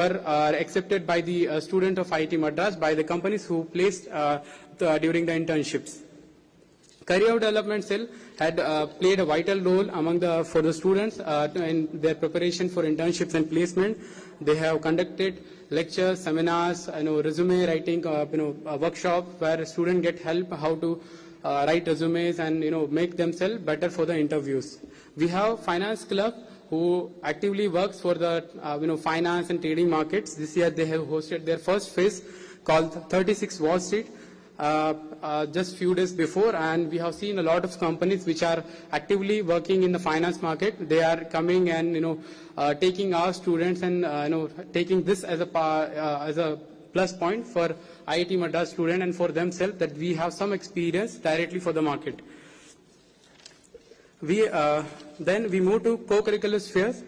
were accepted by the student of IIT Madras by the companies who placed during the internships. Career Development Cell had played a vital role for the students in their preparation for internships and placement. They have conducted lectures, seminars, resume writing, workshop where students get help how to write resumes and make themselves better for the interviews. We have Finance Club who actively works for the finance and trading markets. This year they have hosted their first phase called 36 Wall Street. Just few days before, and we have seen a lot of companies which are actively working in the finance market. They are coming and taking our students and taking this as a plus point for IIT Madras student and for themselves that we have some experience directly for the market. Then we move to co-curricular spheres.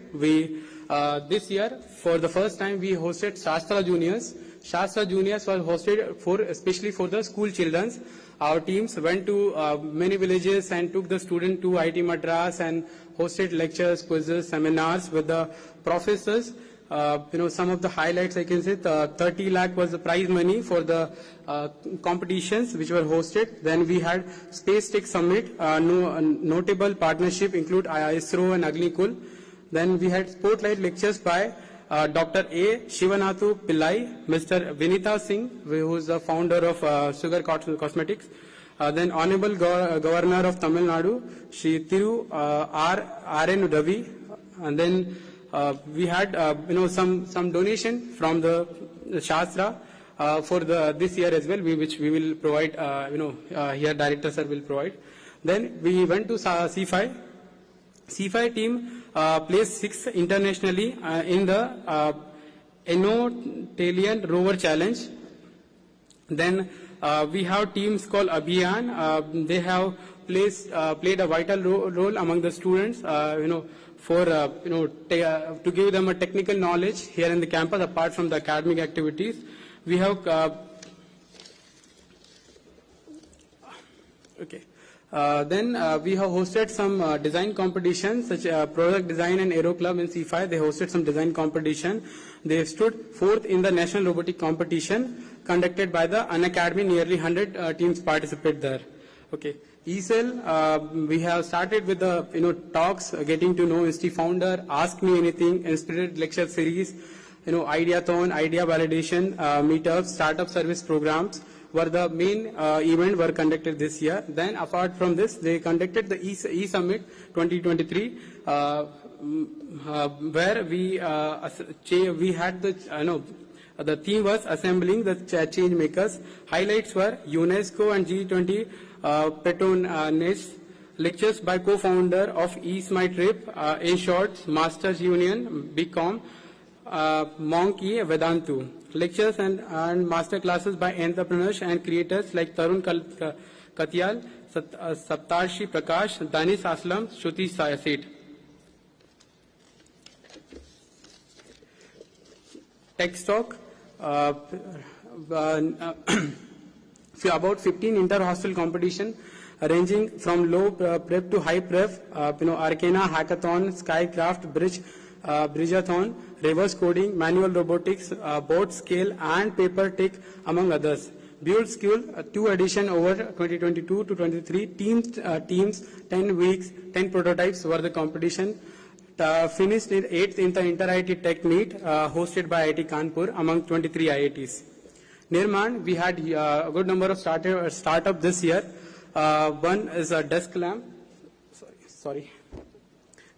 This year for the first time we hosted Shastra Juniors. Shastra Juniors was hosted especially for the school children. Our teams went to many villages and took the student to IIT Madras and hosted lectures, quizzes, seminars with the professors. Some of the highlights I can say 30 lakh was the prize money for the competitions which were hosted. Then we had Space Tech Summit. Notable partnership include ISRO and Agnikul. Then we had spotlight lectures by Dr. A. Shivanathu Pillai, Mr. Vinita Singh, who is the founder of Sugar Cosmetics. Then Honorable Governor of Tamil Nadu, Shri Thiru R.N. Ravi. And then we had some donation from the Shastra for this year as well, which we will provide. Here Director Sir will provide. Then we went to C5. C5 team placed 6th internationally in the Enotalian Rover Challenge. Then we have teams called Abhiyan. They have played a vital role among the students. To give them a technical knowledge here in the campus apart from the academic activities. We have then we have hosted some design competitions such as Product Design and Aero Club in C5. They hosted some design competition. They stood 4th in the National Robotic Competition conducted by the Unacademy. Nearly 100 teams participate there. Okay. ESL, we have started with the talks, getting to know institute founder, Ask Me Anything, inspired lecture series, Ideathon, idea validation, meetups, startup service programs were the main event were conducted this year. Then apart from this, they conducted the E-Summit 2023, where we had the theme was assembling the change makers. Highlights were UNESCO and G20 patronage, lectures by co-founder of East My Trip, in short, Masters Union, BCom, Monkey, Vedantu. Lectures and master classes by entrepreneurs and creators like Tarun Katyal, Saptarshi Prakash, Danis Aslam, Shruti Seth. Tech Talk. About 15 inter-hostel competition ranging from low prep to high prep, Arcana, Hackathon, Skycraft, Bridgeathon, reverse coding, manual robotics, board scale and paper tech among others. Build School, 2 edition over 2022 to 23, teams, 10 weeks, 10 prototypes were the competition. Finished in 8th in the Inter-IIT Tech Meet hosted by IIT Kanpur among 23 IITs. Nirman, we had a good number of startup this year. One is a desk lamp.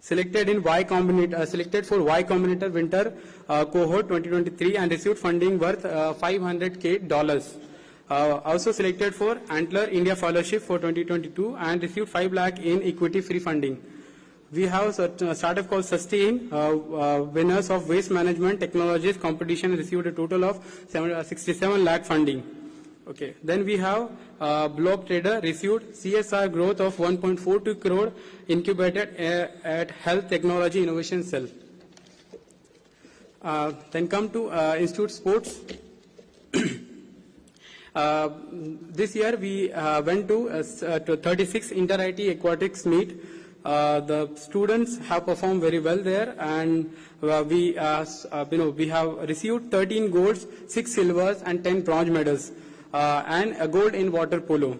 Selected for Y Combinator Winter cohort 2023 and received funding worth $500K. Also selected for Antler India Fellowship for 2022 and received 5 lakh in equity free funding. We have a startup called Sustain, winners of Waste Management Technologies competition received a total of 67 lakh funding. Okay. Then we have Block Trader received CSR growth of 1.42 crore incubated at Health Technology Innovation Cell. Then come to Institute Sports. This year we went to 36 Inter-IT Aquatics Meet. The students have performed very well there, and we have received 13 golds, 6 silvers, and 10 bronze medals, and a gold in water polo.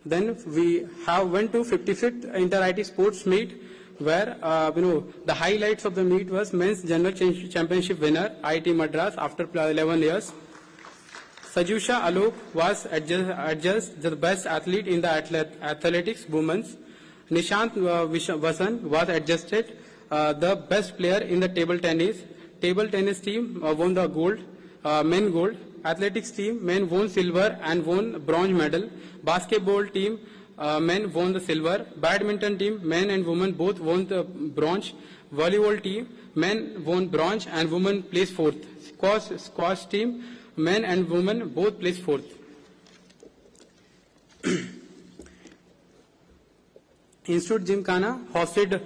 Then we have went to 55th Inter-IT Sports Meet, where the highlights of the meet was men's general championship winner IIT Madras after 11 years. Sajusha Alok was adjudged the best athlete in the athletics women's. Nishant Vasan was adjudged the best player in the table tennis. Table tennis team won the gold, men gold. Athletics team, men won silver and won bronze medal. Basketball team, men won the silver. Badminton team, men and women both won the bronze. Volleyball team, men won bronze and women placed fourth. Squash team, men and women both placed fourth. Institute Gymkhana hosted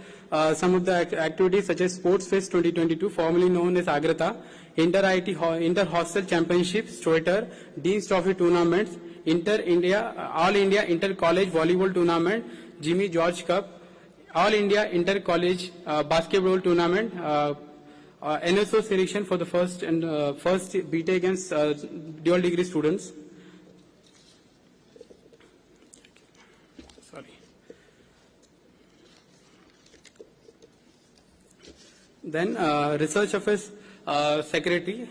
some of the activities such as Sports Fest 2022, formerly known as Agrata, Inter-Hostel Championships, Stoiter, Dean's Trophy Tournaments, All India Inter-College Volleyball Tournament, Jimmy George Cup, All India Inter-College Basketball Tournament, NSO selection for the first BTech against dual degree students. Then Research Office Secretary,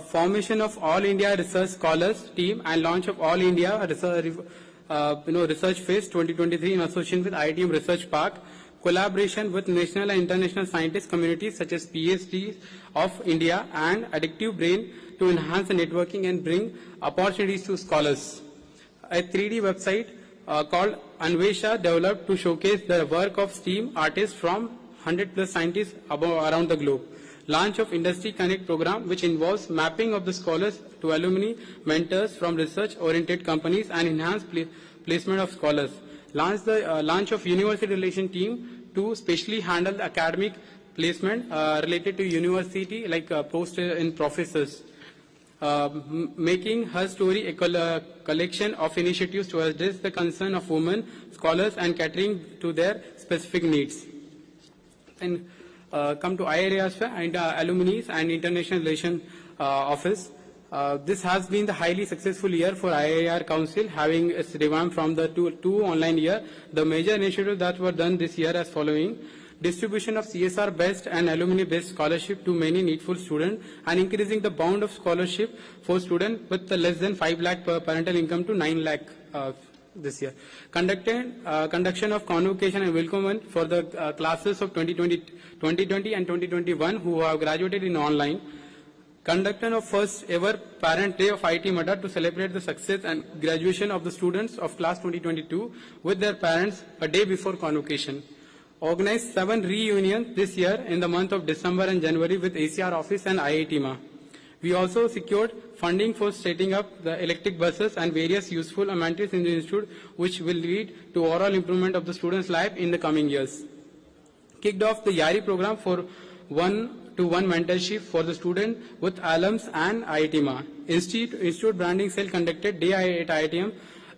formation of All India Research Scholars Team and launch of All India Research Phase 2023 in association with IITM Research Park, collaboration with national and international scientist communities such as PhDs of India and Addictive Brain to enhance the networking and bring opportunities to scholars. A 3D website called Anvesha developed to showcase the work of STEAM artists from 100 plus scientists around the globe. Launch of Industry Connect program, which involves mapping of the scholars to alumni, mentors from research-oriented companies and enhanced placement of scholars. Launch of University Relation Team to specially handle the academic placement related to university, like post in professors. Making her story a collection of initiatives to address the concern of women scholars and catering to their specific needs. And come to IIRA's and Alumni and International Relations Office. This has been the highly successful year for IIR Council, having its revamp from the two online year. The major initiatives that were done this year as following: distribution of CSR-based and alumni-based scholarship to many needful students, and increasing the bound of scholarship for students with less than 5 lakh per parental income to 9 lakh this year. Conduction of convocation and welcome for the classes of 2020 and 2021 who have graduated in online. Conduction of first ever Parent Day of IIT Madras to celebrate the success and graduation of the students of class 2022 with their parents a day before convocation. Organized 7 reunions this year in the month of December and January with ACR office and IIT. We also secured funding for setting up the electric buses and various useful amenities in the institute, which will lead to overall improvement of the students' life in the coming years. Kicked off the YARI program for one-to-one mentorship for the student with alums and IIT. Institute Branding Cell conducted day at IITM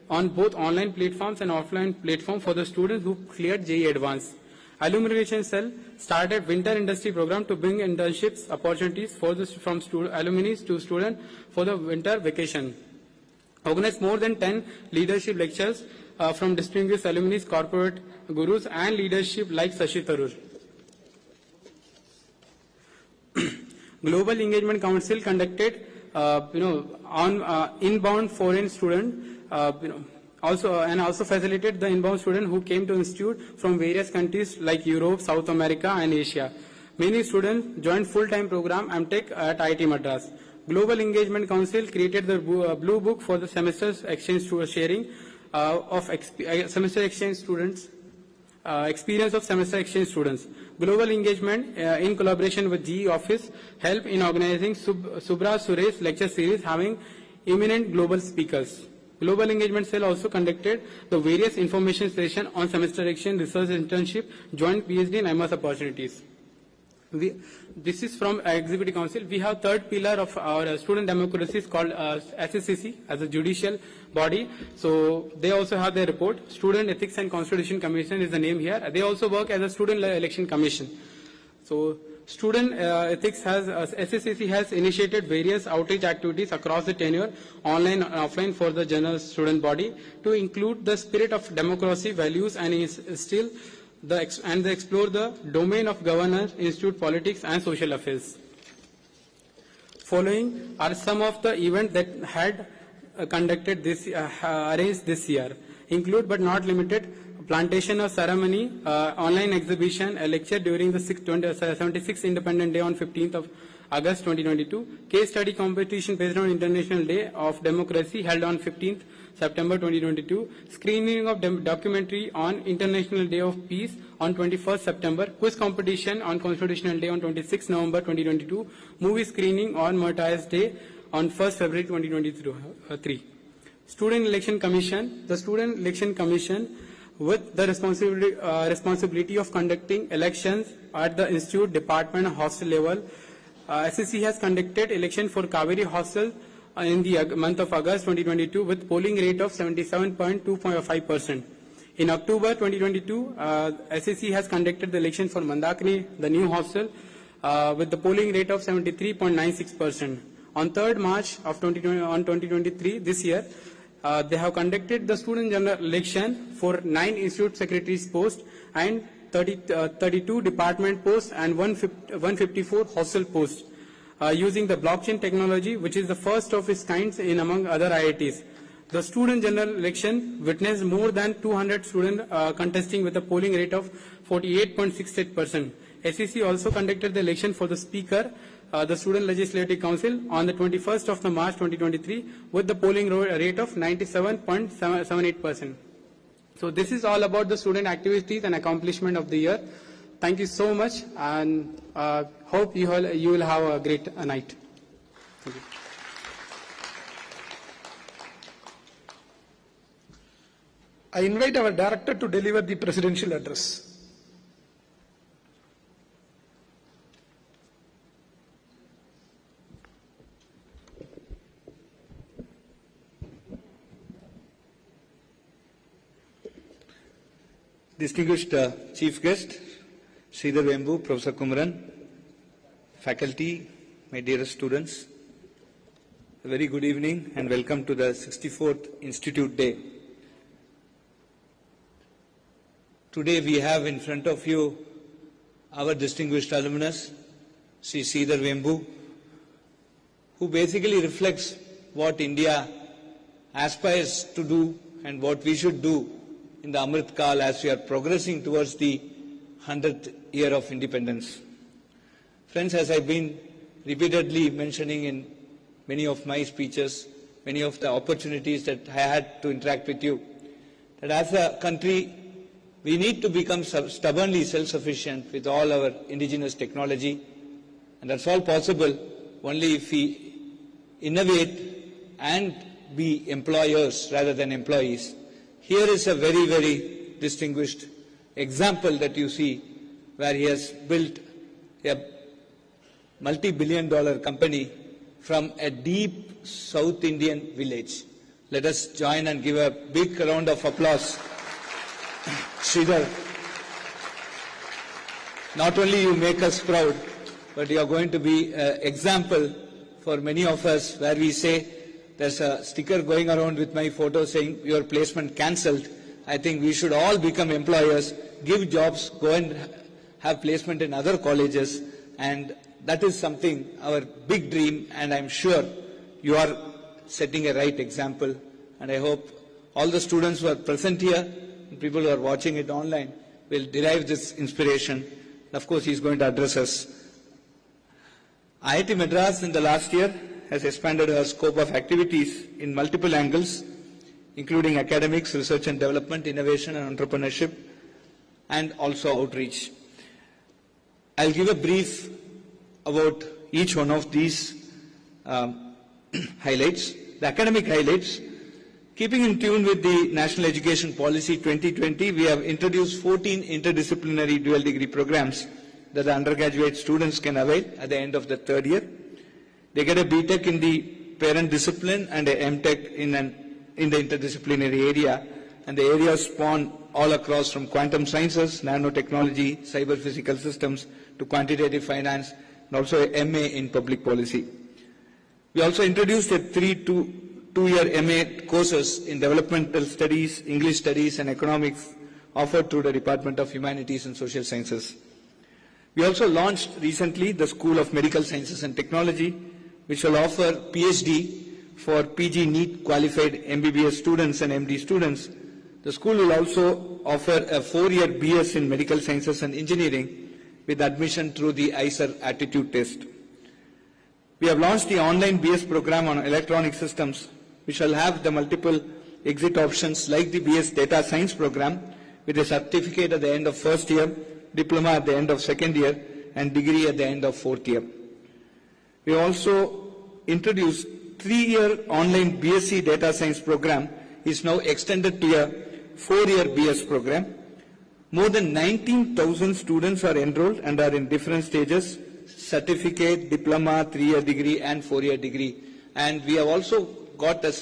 on both online platforms and offline platform for the students who cleared JEE Advanced. Alumni Relations Cell started Winter Industry Program to bring internships opportunities from alumni to students for the winter vacation. Organized more than 10 leadership lectures from distinguished alumni, corporate gurus, and leadership like Sashi Tharoor. Global Engagement Council conducted, on inbound foreign student, also facilitated the inbound students who came to institute from various countries like Europe, South America, and Asia. Many students joined full-time program MTech at IIT Madras. Global Engagement Council created the Blue Book for the semester exchange sharing of semester exchange students. Experience of semester exchange students. Global Engagement, in collaboration with GE Office, helped in organizing Subra Suresh lecture series having eminent global speakers. Global Engagement Cell also conducted the various information sessions on semester exchange, research internship, joint PhD and MS opportunities. This is from Executive Council. We have third pillar of our student democracy is called SSCC as a judicial body. So they also have their report. Student Ethics and Constitution Commission is the name here. They also work as a student election commission. So student ethics has SSCC has initiated various outreach activities across the tenure, online and offline, for the general student body to include the spirit of democracy values and instill and explore the domain of governance, institute politics and social affairs. Following are some of the events that had conducted this arranged this year. Include but not limited plantation of ceremony, online exhibition, a lecture during the 76th Independence Day on 15th of August 2022, case study competition based on International Day of Democracy held on 15th September 2022, screening of documentary on International Day of Peace on 21st September, quiz competition on Constitutional Day on 26th November 2022, movie screening on Martyrs Day on 1st February 2023. Student Election Commission. The Student Election Commission, with the responsibility of conducting elections at the institute, department, and hostel level, SSC has conducted election for Kaveri Hostel in the month of August 2022 with polling rate of 77.25%. In October 2022, SSC has conducted the election for Mandakini, the new hostel, with the polling rate of 73.96%. On 3rd March of 2023, this year, they have conducted the student general election for 9 institute secretaries posts and 32 department posts and 154 hostel posts using the blockchain technology, which is the first of its kind in among other IITs. The student general election witnessed more than 200 students contesting with a polling rate of 48.68%. SEC also conducted the election for the speaker, the Student Legislative Council, on the 21st of March 2023 with the polling rate of 97.78%. So this is all about the student activities and accomplishment of the year. Thank you so much, and hope you will have a great night. Thank you. I invite our director to deliver the presidential address. Distinguished Chief Guest, Sridhar Vembu, Professor Kumaran, faculty, my dearest students, a very good evening and welcome to the 64th Institute Day. Today we have in front of you our distinguished alumnus, Sri Sridhar Vembu, who basically reflects what India aspires to do and what we should do in the Amrit Kal as we are progressing towards the 100th year of independence. Friends, as I've been repeatedly mentioning in many of my speeches, many of the opportunities that I had to interact with you, that as a country, we need to become stubbornly self-sufficient with all our indigenous technology, and that's all possible only if we innovate and be employers rather than employees. Here is a very, very distinguished example that you see where he has built a multi-billion-dollar company from a deep South Indian village. Let us join and give a big round of applause. Sridhar, not only you make us proud, but you are going to be an example for many of us where we say, there's a sticker going around with my photo saying your placement cancelled. I think we should all become employers, give jobs, go and have placement in other colleges, and that is something, our big dream, and I'm sure you are setting a right example, and I hope all the students who are present here and people who are watching it online will derive this inspiration. And of course, he is going to address us. IIT Madras in the last year has expanded her scope of activities in multiple angles, including academics, research and development, innovation and entrepreneurship, and also outreach. I'll give a brief about each one of these highlights. The academic highlights. Keeping in tune with the National Education Policy 2020, we have introduced 14 interdisciplinary dual degree programs that the undergraduate students can avail at the end of the third year. They get a BTech in the parent discipline and a MTech in the interdisciplinary area, and the areas span all across from quantum sciences, nanotechnology, cyber physical systems to quantitative finance, and also a MA in public policy. We also introduced a two-year MA courses in developmental studies, English studies and economics offered through the Department of Humanities and Social Sciences. We also launched recently the School of Medical Sciences and Technology, which will offer PhD for PG NEET qualified MBBS students and MD students. The school will also offer a 4-year BS in Medical Sciences and Engineering with admission through the ICER aptitude test. We have launched the online BS program on electronic systems, which shall have the multiple exit options like the BS Data Science program with a certificate at the end of first year, diploma at the end of second year, and degree at the end of fourth year. We also introduced 3-year online BSc Data Science program is now extended to a 4-year BS program. More than 19,000 students are enrolled and are in different stages: certificate, diploma, 3-year degree and 4-year degree. And we have also got a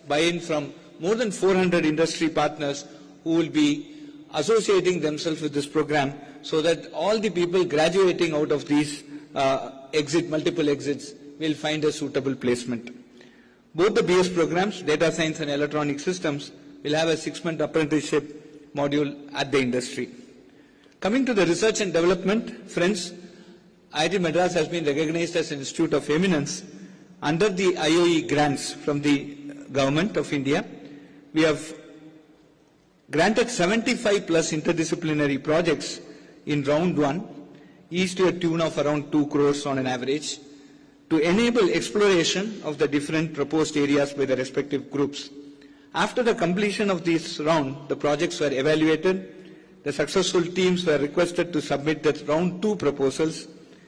buy-in from more than 400 industry partners who will be associating themselves with this program, so that all the people graduating out of these multiple exits will find a suitable placement. Both the BS programs, Data Science and Electronic Systems, will have a 6-month apprenticeship module at the industry. Coming to the research and development, friends, IIT Madras has been recognized as an Institute of Eminence under the IOE grants from the Government of India. We have granted 75 plus interdisciplinary projects in round 1, each to a tune of around 2 crores on an average, to enable exploration of the different proposed areas by the respective groups. After the completion of this round, the projects were evaluated. The successful teams were requested to submit the round 2 proposals.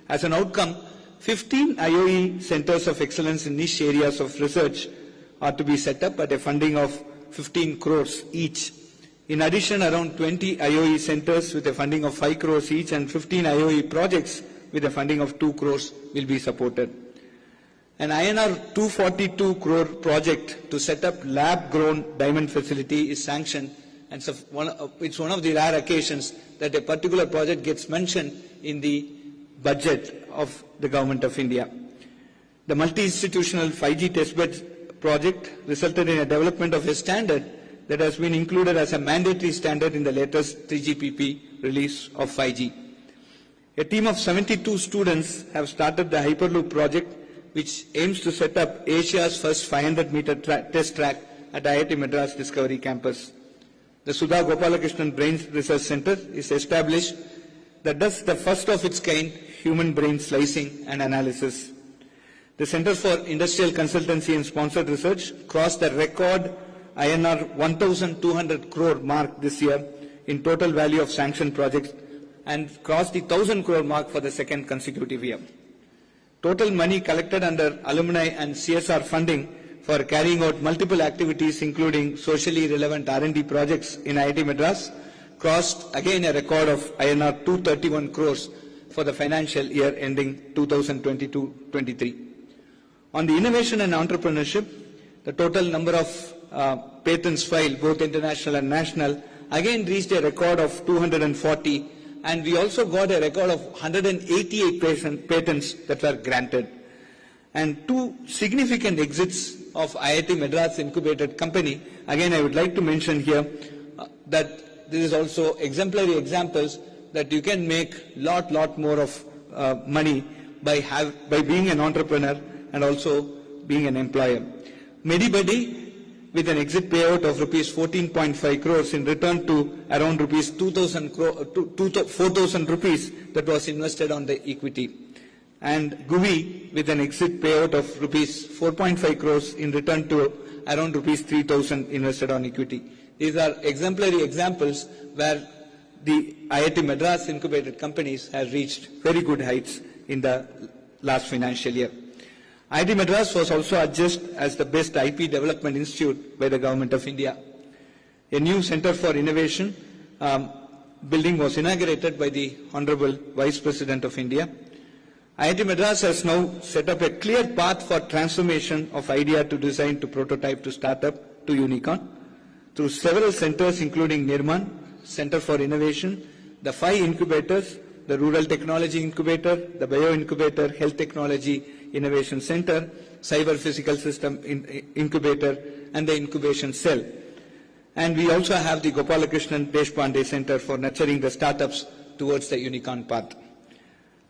As an outcome, 15 IOE centers of excellence in niche areas of research are to be set up at a funding of 15 crores each. In addition, around 20 IOE centers with a funding of 5 crores each and 15 IOE projects with a funding of 2 crores will be supported. An INR 242 crore project to set up lab-grown diamond facility is sanctioned, and it's one of the rare occasions that a particular project gets mentioned in the budget of the Government of India. The multi-institutional 5G testbed project resulted in a development of a standard that has been included as a mandatory standard in the latest 3GPP release of 5G. A team of 72 students have started the Hyperloop project, which aims to set up Asia's first 500-meter test track at IIT Madras Discovery Campus. The Sudha Gopalakrishnan Brain Research Center is established that does the first of its kind human brain slicing and analysis. The Center for Industrial Consultancy and Sponsored Research crossed the record INR 1,200 crore mark this year in total value of sanctioned projects and crossed the 1,000 crore mark for the second consecutive year. Total money collected under alumni and CSR funding for carrying out multiple activities, including socially relevant R&D projects in IIT Madras, crossed again a record of INR 231 crores for the financial year ending 2022-23. On the innovation and entrepreneurship, the total number of patents filed, both international and national, again reached a record of 240, and we also got a record of 188 patents that were granted. And 2 significant exits of IIT Madras incubated company. Again, I would like to mention here that there is also exemplary examples that you can make lot more of money by being an entrepreneur and also being an employer. Medibuddy, with an exit payout of rupees 14.5 crores in return to around rupees 4,000 rupees that was invested on the equity. And GUVI with an exit payout of rupees 4.5 crores in return to around rupees 3,000 invested on equity. These are exemplary examples where the IIT Madras incubated companies have reached very good heights in the last financial year. IIT Madras was also adjudged as the best IP development institute by the Government of India. A new Center for Innovation building was inaugurated by the Honorable Vice President of India. IIT Madras has now set up a clear path for transformation of idea to design to prototype to startup to unicorn through several centers including Nirman, Center for Innovation, the 5 incubators, the Rural Technology Incubator, the Bio Incubator, Health Technology Innovation Center, Cyber Physical System Incubator, and the Incubation Cell. And we also have the Gopalakrishnan Deshpande Center for nurturing the startups towards the unicorn path.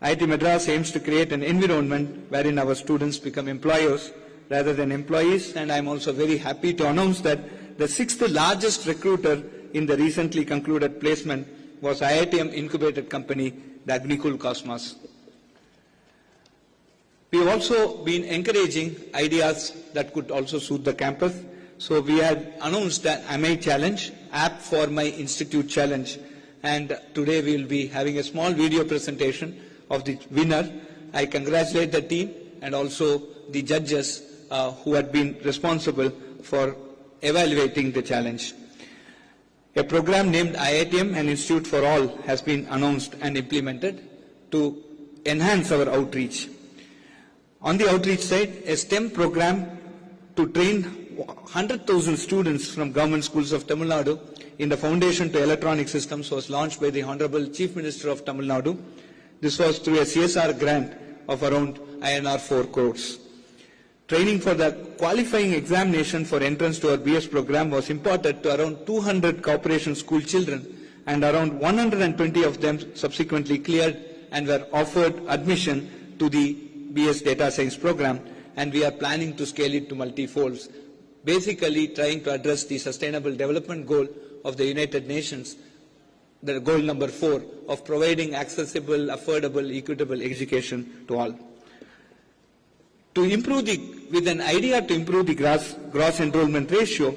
IIT Madras aims to create an environment wherein our students become employers rather than employees, and I am also very happy to announce that the 6th largest recruiter in the recently concluded placement was IITM incubated company, the Agnikul Cosmos. We have also been encouraging ideas that could also suit the campus. So we had announced the AMI Challenge, App for My Institute Challenge, and today we will be having a small video presentation of the winner. I congratulate the team and also the judges who had been responsible for evaluating the challenge. A program named IITM, an Institute for All, has been announced and implemented to enhance our outreach. On the outreach side, a STEM program to train 100,000 students from government schools of Tamil Nadu in the Foundation to Electronic Systems was launched by the Honorable Chief Minister of Tamil Nadu. This was through a CSR grant of around INR 4 crores. Training for the qualifying examination for entrance to our BS program was imparted to around 200 corporation school children, and around 120 of them subsequently cleared and were offered admission to the BS Data Science program, and we are planning to scale it to multi-folds, basically trying to address the Sustainable Development Goal of the United Nations, the goal number 4 of providing accessible, affordable, equitable education to all. With an idea to improve the gross enrollment ratio,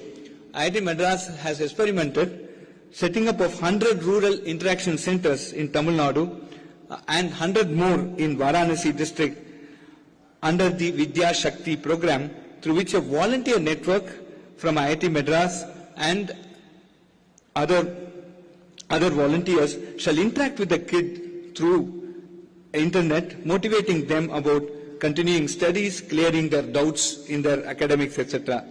IIT Madras has experimented setting up of 100 rural interaction centers in Tamil Nadu and 100 more in Varanasi district under the Vidya Shakti program, through which a volunteer network from IIT Madras and other volunteers shall interact with the kid through internet, motivating them about continuing studies, clearing their doubts in their academics, etc.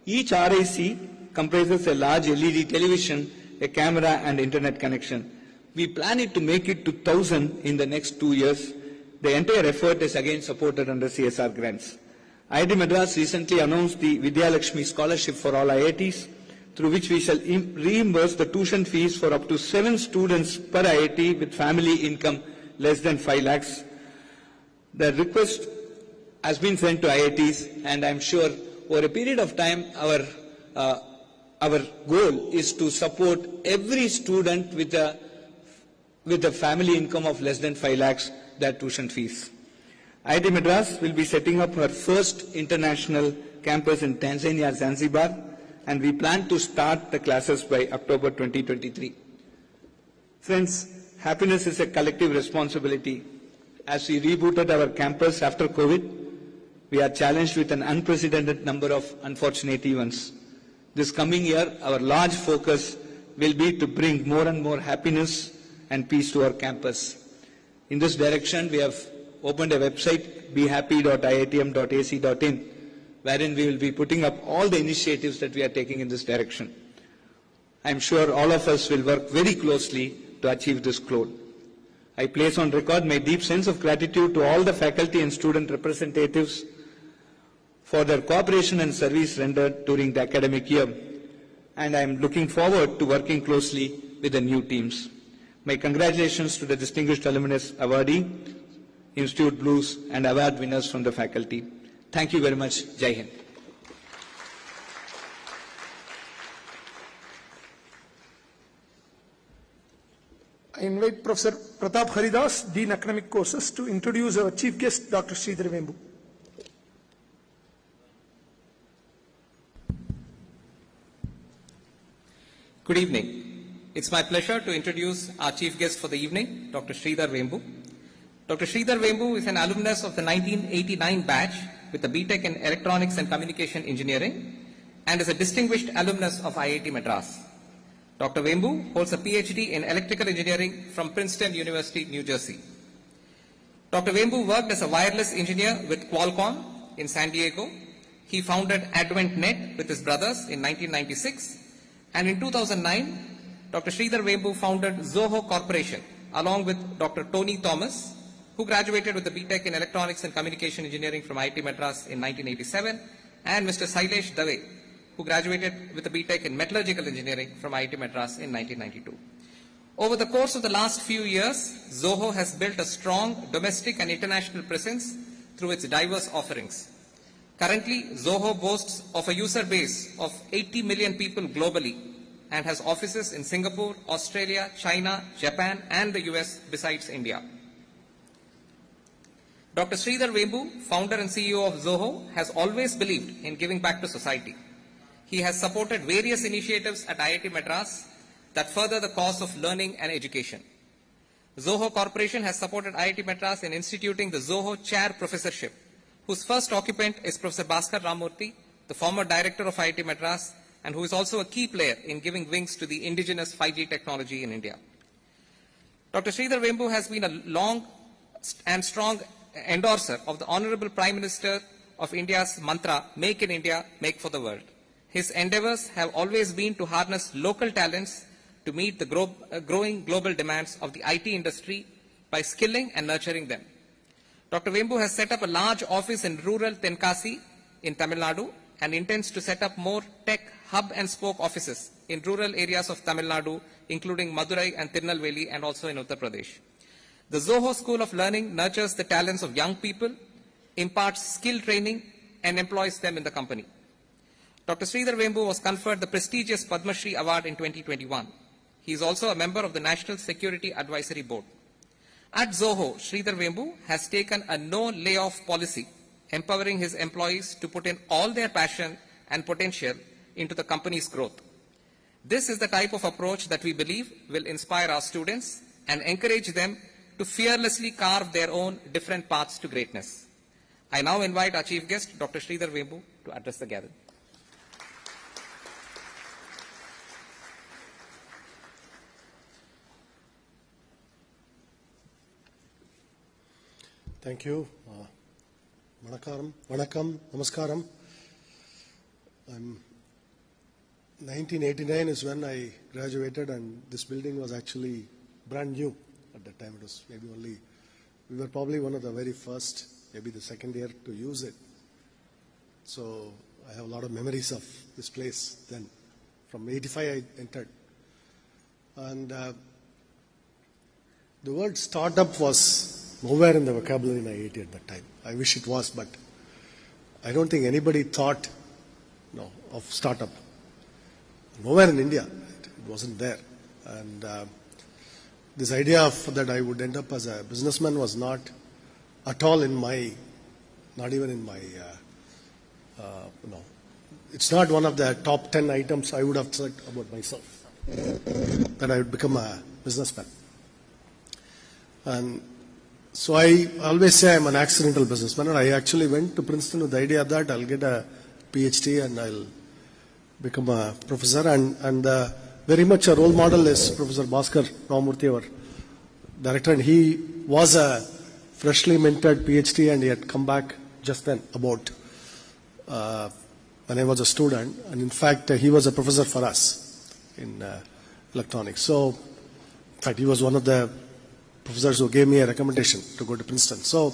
Each RIC comprises a large LED television, a camera and internet connection. We plan it to make it to 1,000 in the next 2 years. The entire effort is again supported under CSR grants. IIT Madras recently announced the Vidya Lakshmi Scholarship for all IITs, through which we shall reimburse the tuition fees for up to 7 students per IIT with family income less than 5 lakhs. The request has been sent to IITs, and I am sure over a period of time our goal is to support every student with a family income of less than 5 lakhs their tuition fees. IIT Madras will be setting up her first international campus in Tanzania, Zanzibar, and we plan to start the classes by October 2023. Friends, happiness is a collective responsibility. As we rebooted our campus after COVID, we are challenged with an unprecedented number of unfortunate events. This coming year, our large focus will be to bring more and more happiness and peace to our campus. In this direction, we have opened a website, behappy.iitm.ac.in, wherein we will be putting up all the initiatives that we are taking in this direction. I am sure all of us will work very closely to achieve this goal. I place on record my deep sense of gratitude to all the faculty and student representatives for their cooperation and service rendered during the academic year, and I am looking forward to working closely with the new teams. My congratulations to the distinguished alumnus awardee, Institute Blues and award winners from the faculty. Thank you very much. Jai Hind. I invite Professor Pratap Haridas, Dean Academic Courses, to introduce our chief guest, Dr. Sridhar Vembu. Good evening. It's my pleasure to introduce our chief guest for the evening, Dr. Sridhar Vembu. Dr. Sridhar Vembu is an alumnus of the 1989 batch with a BTech in Electronics and Communication Engineering and is a distinguished alumnus of IIT Madras. Dr. Vembu holds a PhD in electrical engineering from Princeton University, New Jersey. Dr. Vembu worked as a wireless engineer with Qualcomm in San Diego. He founded AdventNet with his brothers in 1996. And in 2009, Dr. Sridhar Vembu founded Zoho Corporation along with Dr. Tony Thomas, who graduated with a BTech in Electronics and Communication Engineering from IIT Madras in 1987, and Mr. Sailesh Dave, who graduated with a BTech in Metallurgical Engineering from IIT Madras in 1992. Over the course of the last few years, Zoho has built a strong domestic and international presence through its diverse offerings. Currently, Zoho boasts of a user base of 80 million people globally and has offices in Singapore, Australia, China, Japan, and the US besides India. Dr. Sridhar Vembu, founder and CEO of Zoho, has always believed in giving back to society. He has supported various initiatives at IIT Madras that further the cause of learning and education. Zoho Corporation has supported IIT Madras in instituting the Zoho Chair Professorship, whose first occupant is Professor Bhaskar Ramurthy, the former director of IIT Madras, and who is also a key player in giving wings to the indigenous 5G technology in India. Dr. Sridhar Vembu has been a long and strong endorser of the Honorable Prime Minister of India's mantra, Make in India, Make for the World. His endeavors have always been to harness local talents to meet the growing global demands of the IT industry by skilling and nurturing them. Dr. Vembu has set up a large office in rural Tenkasi in Tamil Nadu and intends to set up more tech hub and spoke offices in rural areas of Tamil Nadu, including Madurai and Tirunelveli, and also in Uttar Pradesh. The Zoho School of Learning nurtures the talents of young people, imparts skill training, and employs them in the company. Dr. Sridhar Vembu was conferred the prestigious Padma Shri Award in 2021. He is also a member of the National Security Advisory Board. At Zoho, Sridhar Vembu has taken a no layoff policy, empowering his employees to put in all their passion and potential into the company's growth. This is the type of approach that we believe will inspire our students and encourage them to fearlessly carve their own different paths to greatness. I now invite our chief guest, Dr. Sridhar Vembu, to address the gathering. Thank you. Vanakkam, namaskaram. 1989 is when I graduated, and this building was actually brand new at that time. It was maybe only, we were probably one of the very first, maybe the second year to use it. So I have a lot of memories of this place then. From 85 I entered. And the word startup was nowhere in the vocabulary in IIT at that time. I wish it was, but I don't think anybody thought of startup. Nowhere in India, right? It wasn't there. And this idea of that I would end up as a businessman was not at all in my, not even in my, it's not one of the top 10 items I would have said about myself, that I would become a businessman. And so I always say I'm an accidental businessman, and I actually went to Princeton with the idea that I'll get a PhD and I'll become a professor, and very much a role model is Professor Bhaskar Ramurthy, our director, and he was a freshly minted PhD, and he had come back just then about when I was a student, and in fact he was a professor for us in electronics. So in fact he was one of the professors who gave me a recommendation to go to Princeton. So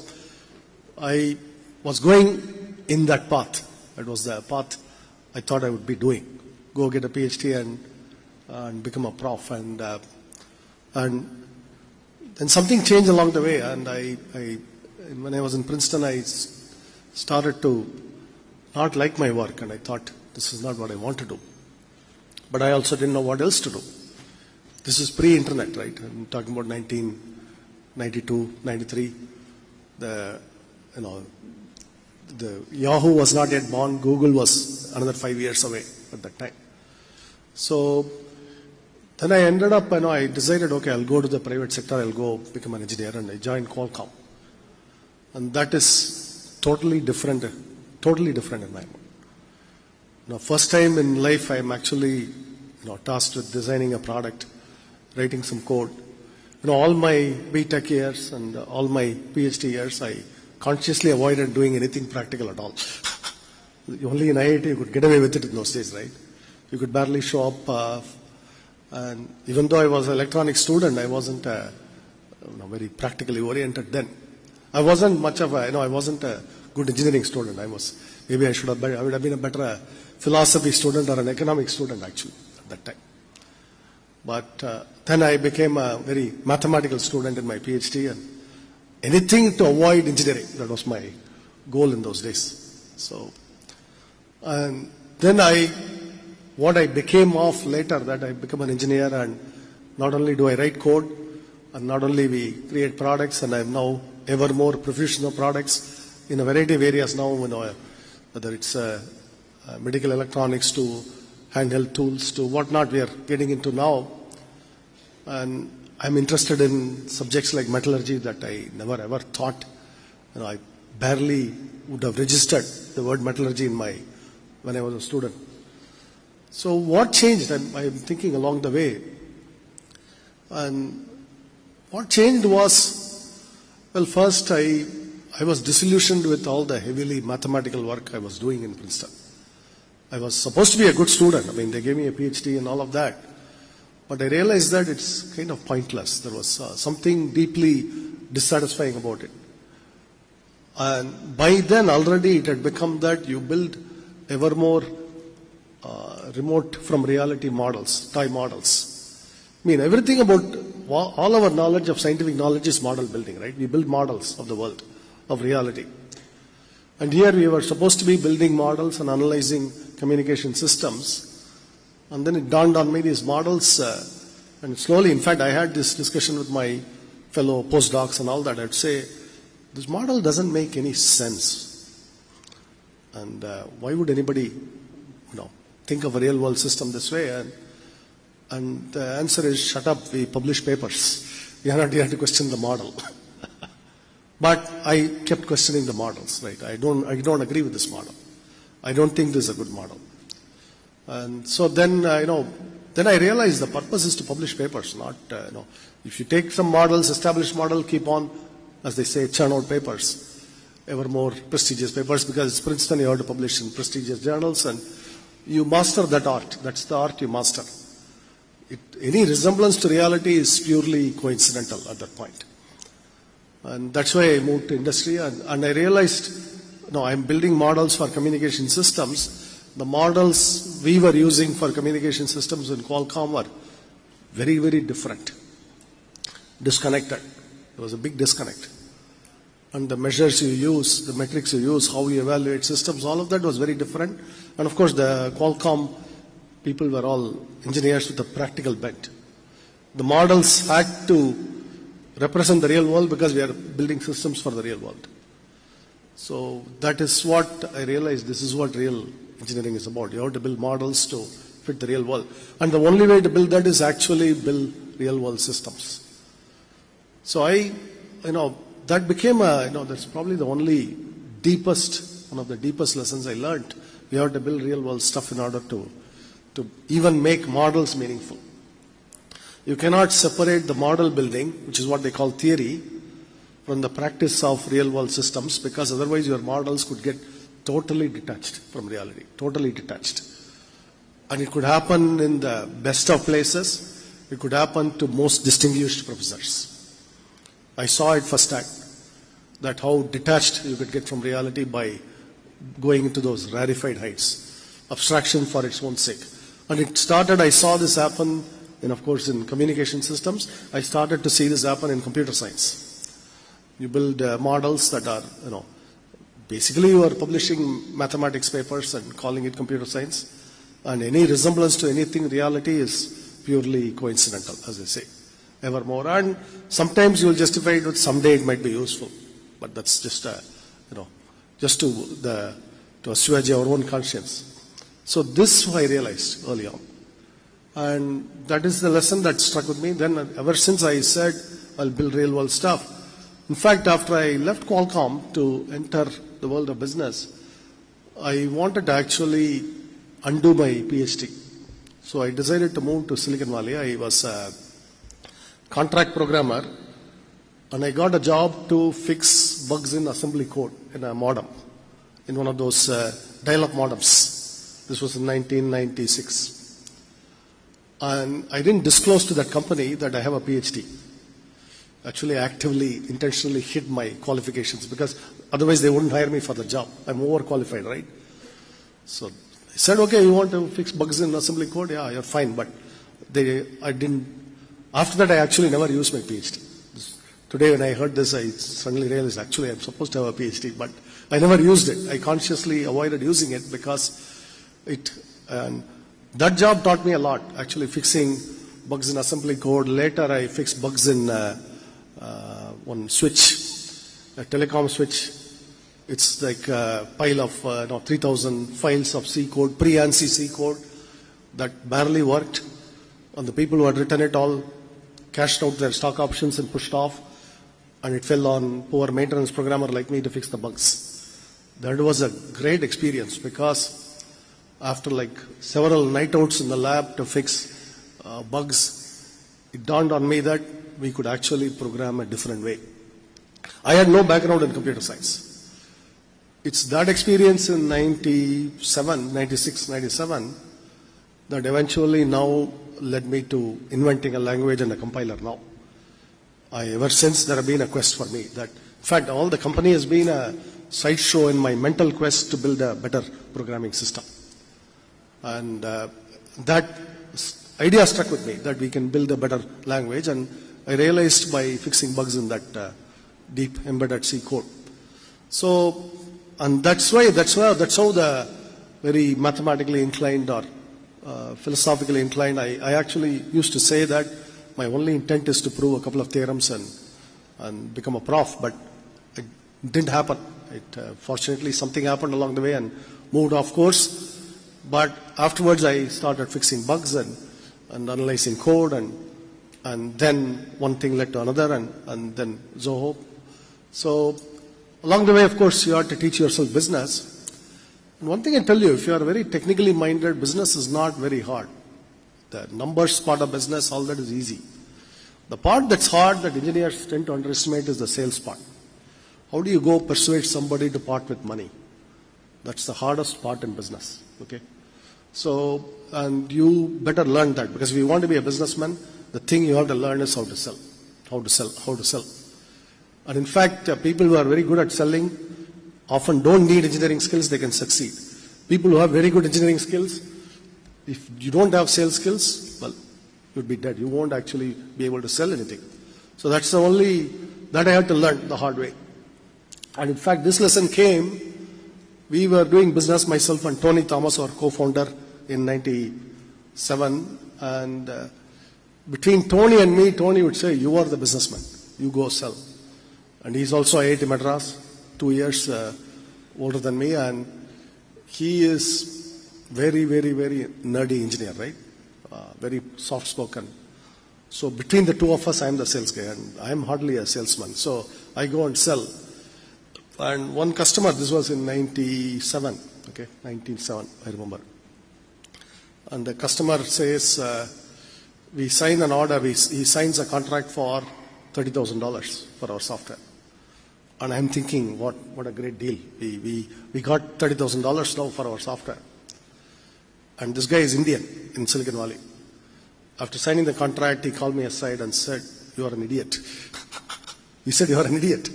I was going in that path. That was the path I thought I would be doing. Go get a PhD and become a prof. And then something changed along the way. And when I was in Princeton, I started to not like my work. And I thought, this is not what I want to do. But I also didn't know what else to do. This is pre-internet, right? I'm talking about 1992, 93. The Yahoo was not yet born. Google was another 5 years away at that time. So then I ended up, I decided, okay, I'll go to the private sector. I'll go become an engineer, and I joined Qualcomm. And that is totally different in my mind. First time in life I'm actually tasked with designing a product, writing some code. All my BTech years and all my PhD years, I consciously avoided doing anything practical at all. Only in IIT you could get away with it in those days, right? You could barely show up. And even though I was an electronics student, I wasn't very practically oriented then. I wasn't much of I wasn't a good engineering student. I would have been a better philosophy student or an economics student actually at that time. But then I became a very mathematical student in my PhD, and anything to avoid engineering. That was my goal in those days. So, and then what I became of later, that I become an engineer, and not only do I write code, and not only we create products, and I'm now ever more proficient of products in a variety of areas now, whether it's medical electronics to handheld tools to whatnot we are getting into now. And I'm interested in subjects like metallurgy that I never ever thought. I barely would have registered the word metallurgy when I was a student. So what changed? I'm thinking along the way. And what changed was, well, first I was disillusioned with all the heavily mathematical work I was doing in Princeton. I was supposed to be a good student. They gave me a PhD and all of that. But I realized that it's kind of pointless. There was something deeply dissatisfying about it. And by then already it had become that you build ever more remote from reality models, toy models. Everything about all our knowledge of scientific knowledge is model building, right? We build models of the world, of reality. And here we were supposed to be building models and analyzing communication systems. And then it dawned on me these models, and slowly, in fact, I had this discussion with my fellow postdocs and all that. I'd say, this model doesn't make any sense. And why would anybody, think of a real world system this way? And the answer is, shut up, we publish papers. You are not here to question the model. But I kept questioning the models, right? I don't agree with this model. I don't think this is a good model. And so then, then I realized the purpose is to publish papers, not, if you take some models, established model, keep on, as they say, churn out papers, ever more prestigious papers, because it's Princeton, you have to publish in prestigious journals, and you master that art. That's the art you master. Any resemblance to reality is purely coincidental at that point. And that's why I moved to industry, and I realized, I'm building models for communication systems. The models we were using for communication systems in Qualcomm were very, very different, disconnected. There was a big disconnect. And the measures you use, the metrics you use, how you evaluate systems, all of that was very different. And of course, the Qualcomm people were all engineers with a practical bent. The models had to represent the real world because we are building systems for the real world. So that is what I realized, this is what real engineering is about. You have to build models to fit the real world. And the only way to build that is actually build real world systems. So that became that's probably the one of the deepest lessons I learned. You have to build real world stuff in order to even make models meaningful. You cannot separate the model building, which is what they call theory, from the practice of real world systems, because otherwise your models could get totally detached from reality, totally detached. And it could happen in the best of places. It could happen to most distinguished professors. I saw it firsthand, that how detached you could get from reality by going into those rarefied heights, abstraction for its own sake. And it started, I saw this happen, of course, in communication systems. I started to see this happen in computer science. You build models that are, basically you are publishing mathematics papers and calling it computer science. And any resemblance to anything reality is purely coincidental, as I say, evermore. And sometimes you will justify it with someday it might be useful. But that's just, just to assuage our own conscience. So this I realized early on. And that is the lesson that struck with me. Then ever since I said, I'll build real world stuff. In fact, after I left Qualcomm to enter the world of business, I wanted to actually undo my PhD. So I decided to move to Silicon Valley. I was a contract programmer, and I got a job to fix bugs in assembly code in a modem, in one of those dial-up modems. This was in 1996. And I didn't disclose to that company that I have a PhD. Actually, I actively, intentionally hid my qualifications because otherwise they wouldn't hire me for the job. I'm overqualified, right? So I said, okay, you want to fix bugs in assembly code? Yeah, you're fine. But after that, I actually never used my PhD. Today, when I heard this, I suddenly realized actually I'm supposed to have a PhD, but I never used it. I consciously avoided using it because that job taught me a lot, actually fixing bugs in assembly code. Later, I fixed bugs in one switch, a telecom switch. It's like a pile of 3,000 files of C code, pre-ANSI C code that barely worked. And the people who had written it all cashed out their stock options and pushed off. And it fell on poor maintenance programmer like me to fix the bugs. That was a great experience because after like several night outs in the lab to fix bugs, it dawned on me that we could actually program a different way. I had no background in computer science. It's that experience in 96, 97 that eventually now led me to inventing a language and a compiler now. Ever since there have been a quest for me. That, in fact, all the company has been a sideshow in my mental quest to build a better programming system. And that idea struck with me, that we can build a better language, and I realized by fixing bugs in that deep embedded C code. So, and that's how the very mathematically inclined or philosophically inclined, I actually used to say that my only intent is to prove a couple of theorems and become a prof, but it didn't happen. Fortunately, something happened along the way and moved off course. But afterwards, I started fixing bugs and analyzing code, and then one thing led to another, and then Zoho. So along the way, of course, you have to teach yourself business. And one thing I tell you, if you are very technically minded, business is not very hard. The numbers part of business, all that is easy. The part that's hard that engineers tend to underestimate is the sales part. How do you go persuade somebody to part with money? That's the hardest part in business. Okay? So, and you better learn that, because if you want to be a businessman, the thing you have to learn is how to sell. How to sell. And in fact, people who are very good at selling often don't need engineering skills, they can succeed. People who have very good engineering skills, if you don't have sales skills, well, you'd be dead. You won't actually be able to sell anything. So that's the only, that I had to learn the hard way. And in fact, this lesson came, we were doing business, myself and Tony Thomas, our co-founder, in 97. And between Tony and me, Tony would say, you are the businessman. You go sell. And he's also IIT Madras, 2 years older than me. And he is very, very, very nerdy engineer, right? Very soft-spoken. So between the two of us, I'm the sales guy, and I'm hardly a salesman. So I go and sell. And one customer, this was in 97, okay, 1997, I remember. And the customer says, we sign an order, he signs a contract for $30,000 for our software. And I'm thinking, what a great deal. We got $30,000 now for our software. And this guy is Indian in Silicon Valley. After signing the contract, he called me aside and said, you are an idiot. He said, you are an idiot.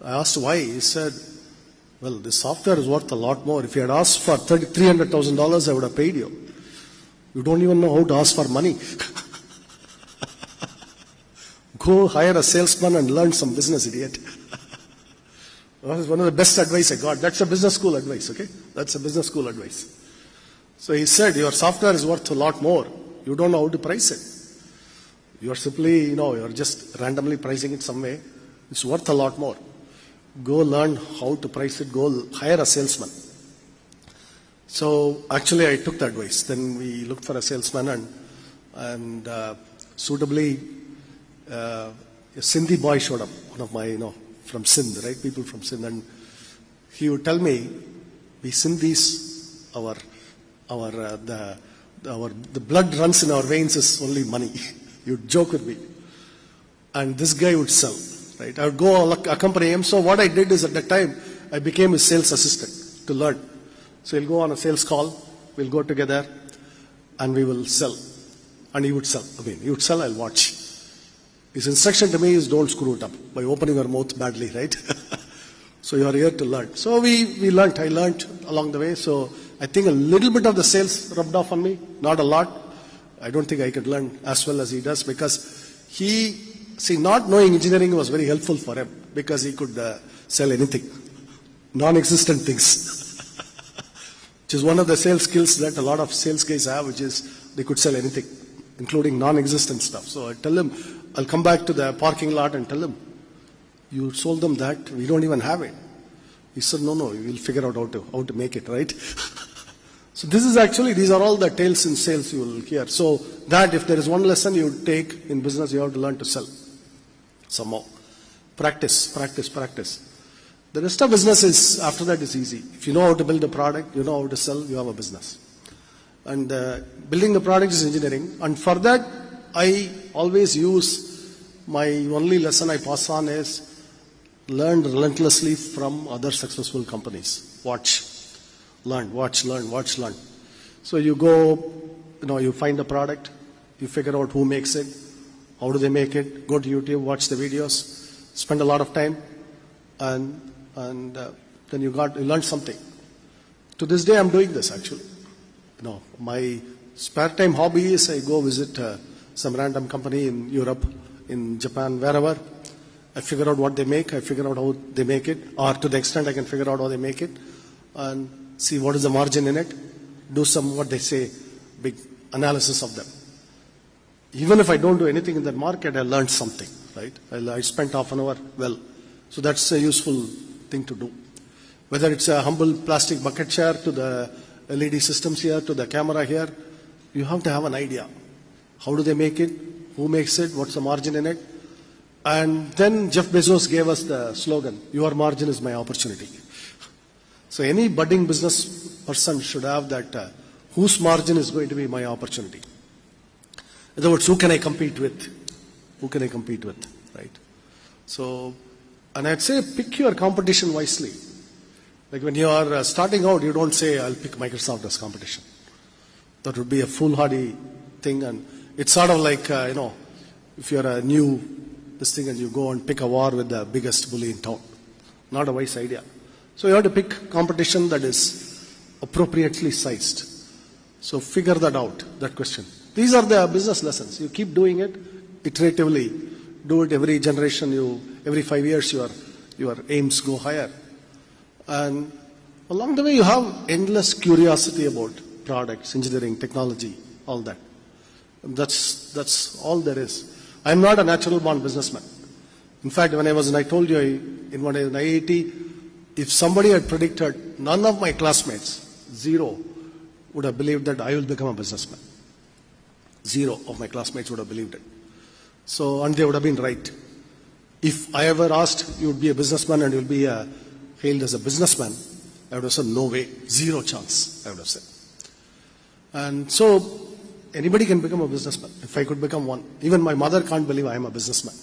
I asked why. He said, well, this software is worth a lot more. If you had asked for $300,000, I would have paid you. You don't even know how to ask for money. Go hire a salesman and learn some business, idiot. That was one of the best advice I got. That's a business school advice, okay? That's a business school advice. So he said, your software is worth a lot more. You don't know how to price it. You're simply, you're just randomly pricing it some way. It's worth a lot more. Go learn how to price it. Go hire a salesman. So actually I took that advice. Then we looked for a salesman and suitably a Sindhi boy showed up. One of my, from Sindh, right? People from Sindh. And he would tell me, we Sindhis, the blood runs in our veins is only money. You'd joke with me. And this guy would sell, right? I would go accompany him. So what I did is at that time, I became his sales assistant to learn. So he'll go on a sales call, we'll go together, and we will sell. And he would sell. He would sell, I'll watch. His instruction to me is don't screw it up by opening your mouth badly, right? So you are here to learn. So we learned. I learned along the way. So I think a little bit of the sales rubbed off on me, not a lot. I don't think I could learn as well as he does because not knowing engineering was very helpful for him because he could sell anything, non-existent things, which is one of the sales skills that a lot of sales guys have, which is they could sell anything, including non-existent stuff. So I tell him, I'll come back to the parking lot and tell him, you sold them that, we don't even have it. He said, no, we'll figure out how to make it, right? So these are all the tales in sales you will hear. So that if there is one lesson you take in business, you have to learn to sell somehow. Practice. The rest of business is, after that is easy. If you know how to build a product, you know how to sell, you have a business. And building the product is engineering. And for that, I always use my only lesson I pass on is learn relentlessly from other successful companies. Watch, learn. So you go, you find a product, you figure out who makes it, how do they make it, go to YouTube, watch the videos, spend a lot of time, and then you learn something. To this day, I'm doing this actually. My spare time hobby is I go visit some random company in Europe, in Japan, wherever. I figure out what they make, I figure out how they make it, or to the extent I can figure out how they make it, and see what is the margin in it, do some, what they say, big analysis of them. Even if I don't do anything in that market, I learned something, right? I spent half an hour, so that's a useful thing to do. Whether it's a humble plastic bucket chair to the LED systems here, to the camera here, you have to have an idea. How do they make it? Who makes it? What's the margin in it? And then Jeff Bezos gave us the slogan, your margin is my opportunity. So any budding business person should have that, whose margin is going to be my opportunity. In other words, who can I compete with? Right? So, and I'd say pick your competition wisely. Like when you are starting out, you don't say, I'll pick Microsoft as competition. That would be a foolhardy thing, and it's sort of like, if you're a new this thing and you go and pick a war with the biggest bully in town. Not a wise idea. So you have to pick competition that is appropriately sized. So figure that out, that question. These are the business lessons. You keep doing it iteratively. Do it every generation. Every 5 years your aims go higher. And along the way you have endless curiosity about products, engineering, technology, all that. That's all there is. I'm not a natural born businessman. In fact, I told you in IIT, if somebody had predicted, none of my classmates, zero, would have believed that I will become a businessman. Zero of my classmates would have believed it. So, and they would have been right. If I ever asked, you would be a businessman and you'll be hailed as a businessman, I would have said, no way, zero chance, I would have said. And so, anybody can become a businessman, if I could become one. Even my mother can't believe I am a businessman.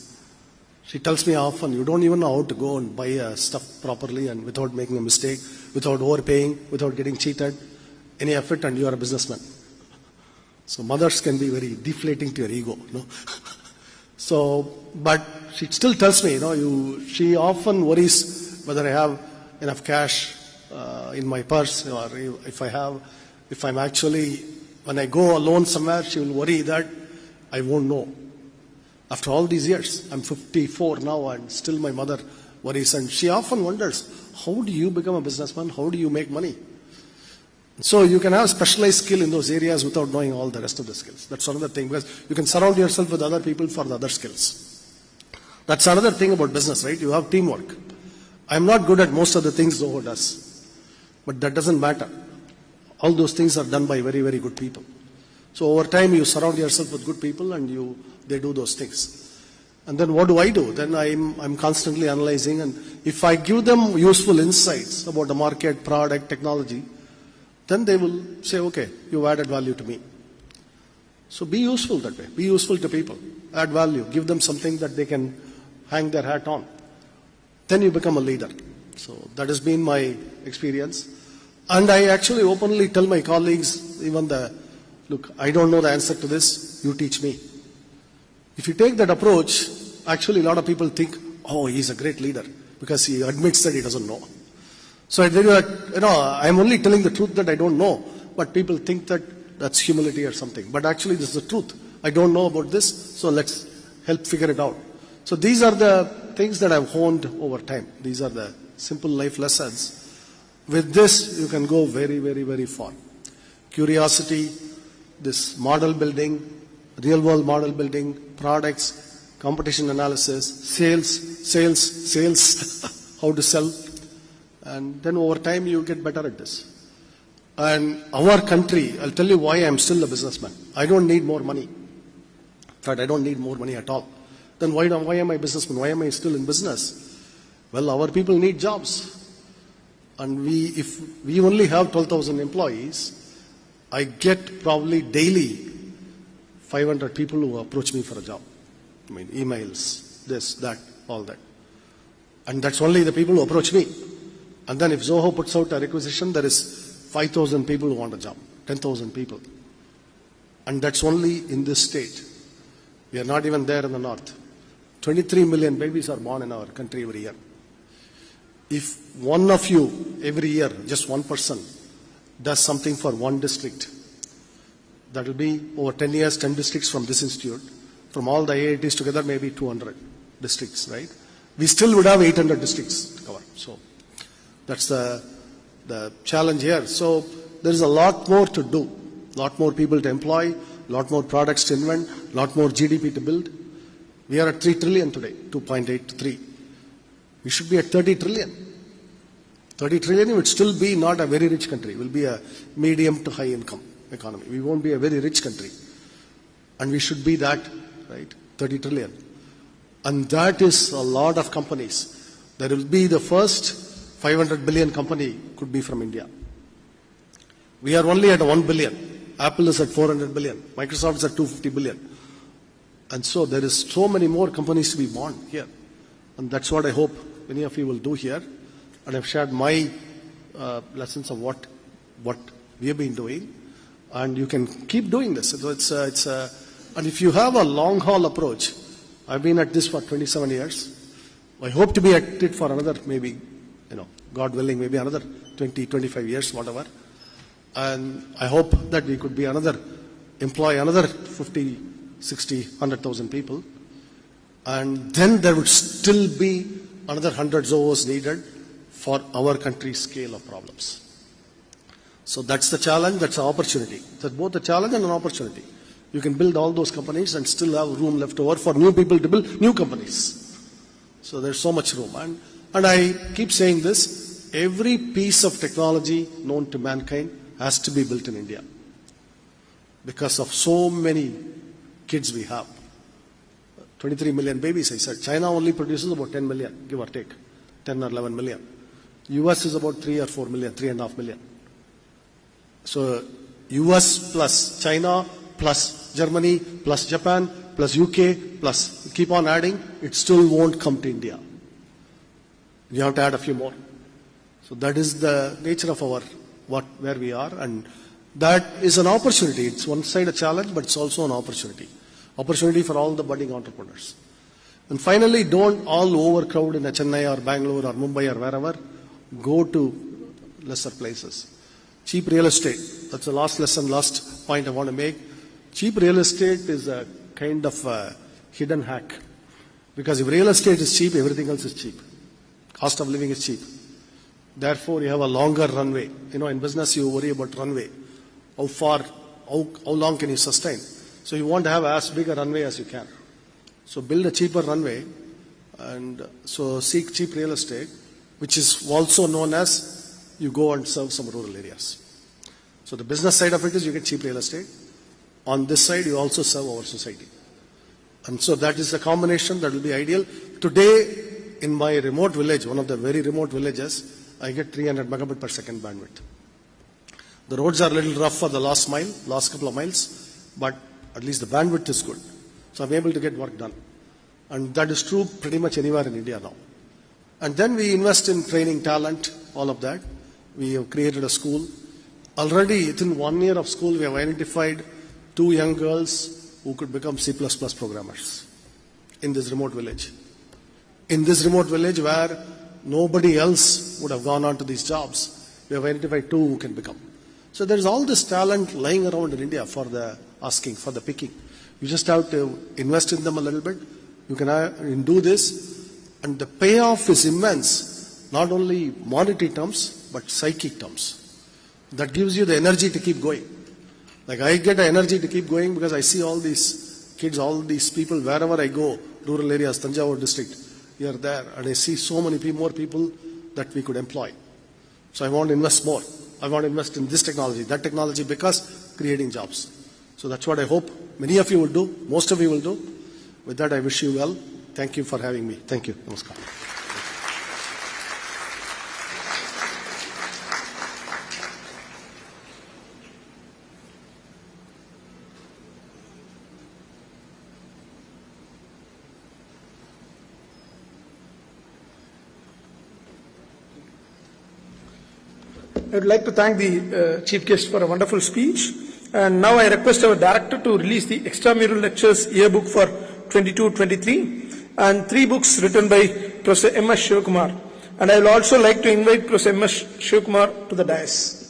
She tells me often, you don't even know how to go and buy stuff properly and without making a mistake, without overpaying, without getting cheated, any effort, and you are a businessman. So mothers can be very deflating to your ego, So, but she still tells me, she often worries whether I have enough cash in my purse, or if I'm actually, when I go alone somewhere, she will worry that I won't know. After all these years, I'm 54 now, and still my mother worries, and she often wonders, how do you become a businessman? How do you make money? So you can have specialized skill in those areas without knowing all the rest of the skills. That's another thing, because you can surround yourself with other people for the other skills. That's another thing about business, right? You have teamwork. I'm not good at most of the things Zoho does, but that doesn't matter. All those things are done by very, very good people. So over time, you surround yourself with good people, and they do those things. And then what do? Then I'm constantly analyzing, and if I give them useful insights about the market, product, technology, then they will say, okay, you've added value to me. So be useful that way. Be useful to people. Add value. Give them something that they can hang their hat on. Then you become a leader. So that has been my experience. And I actually openly tell my colleagues, even look, I don't know the answer to this, you teach me. If you take that approach, actually a lot of people think, oh, he's a great leader, because he admits that he doesn't know. So I tell you that, I'm only telling the truth that I don't know, but people think that that's humility or something. But actually this is the truth. I don't know about this, so let's help figure it out. So these are the things that I've honed over time. These are the simple life lessons. With this, you can go very, very, very far. Curiosity, this model building, real world model building, products, competition analysis, sales, how to sell. And then over time, you get better at this. And our country, I'll tell you why I'm still a businessman. I don't need more money. In fact, I don't need more money at all. Then why am I a businessman? Why am I still in business? Well, our people need jobs. And if we only have 12,000 employees, I get probably daily 500 people who approach me for a job. I mean, emails, this, that, all that. And that's only the people who approach me. And then if Zoho puts out a requisition, there is 5,000 people who want a job, 10,000 people. And that's only in this state. We are not even there in the north. 23 million babies are born in our country every year. If one of you, every year, just one person, does something for one district, that will be over 10 years, 10 districts from this institute. From all the IITs together, maybe 200 districts, right? We still would have 800 districts to cover. So that's the challenge here. So there is a lot more to do, a lot more people to employ, a lot more products to invent, a lot more GDP to build. We are at 3 trillion today, 2.8 to 3. We should be at 30 trillion. 30 trillion would still be not a very rich country. It will be a medium to high income economy. We won't be a very rich country. And we should be that, right? 30 trillion. And that is a lot of companies. There will be the first 500 billion company could be from India. We are only at 1 billion. Apple is at 400 billion. Microsoft is at 250 billion. And so there is so many more companies to be born here. And that's what I hope many of you will do here. And I've shared my lessons of what we have been doing. And you can keep doing this. So and if you have a long haul approach, I've been at this for 27 years. I hope to be at it for another, maybe, God willing, maybe another 20, 25 years, whatever. And I hope that we could employ another 50, 60, 100,000 people. And then there would still be another 100 Zohos needed for our country's scale of problems. So that's the challenge, that's the opportunity. That's both a challenge and an opportunity. You can build all those companies and still have room left over for new people to build new companies. So there's so much room. And I keep saying this, every piece of technology known to mankind has to be built in India. Because of so many kids we have. 23 million babies, I said. China only produces about 10 million, give or take. 10 or 11 million. US is about 3 or 4 million, 3.5 million. So US plus China plus Germany plus Japan plus UK plus keep on adding, it still won't come to India. We have to add a few more. So that is the nature of where we are, and that is an opportunity. It's one side a challenge, but it's also an opportunity. Opportunity for all the budding entrepreneurs. And finally, don't all overcrowd in Chennai or Bangalore or Mumbai or wherever. Go to lesser places. Cheap real estate. That's the last point I want to make. Cheap real estate is a kind of a hidden hack. Because if real estate is cheap, everything else is cheap. Cost of living is cheap. Therefore, you have a longer runway. In business, you worry about runway. How long can you sustain? So you want to have as big a runway as you can. So build a cheaper runway, and so seek cheap real estate, which is also known as you go and serve some rural areas. So the business side of it is you get cheap real estate. On this side, you also serve our society. And so that is a combination that will be ideal. Today, in my remote village, one of the very remote villages, I get 300 megabit per second bandwidth. The roads are a little rough for the last couple of miles, but At least the bandwidth is good. So I'm able to get work done. And that is true pretty much anywhere in India now. And then we invest in training talent, all of that. We have created a school. Already within 1 year of school, we have identified 2 young girls who could become C++ programmers in this remote village. In this remote village where nobody else would have gone on to these jobs, we have identified 2 who can become. So there is all this talent lying around in India for the asking, for the picking. You just have to invest in them a little bit. You can do this, and the payoff is immense, not only monetary terms, but psychic terms. That gives you the energy to keep going. Like I get the energy to keep going because I see all these kids, all these people, wherever I go, rural areas, Tanjavur district, here, there, and I see so many more people that we could employ. So I want to invest more. I want to invest in this technology, that technology, because creating jobs. So that's what I hope many of you will do, most of you will do. With that, I wish you well. Thank you for having me. Thank you. Namaskar. I would like to thank the Chief Guest for a wonderful speech. And now I request our Director to release the Extramural Lectures Yearbook for 22-23 and 3 books written by Professor M.S. Shivakumar. And I will also like to invite Professor M.S. Shivakumar to the dais.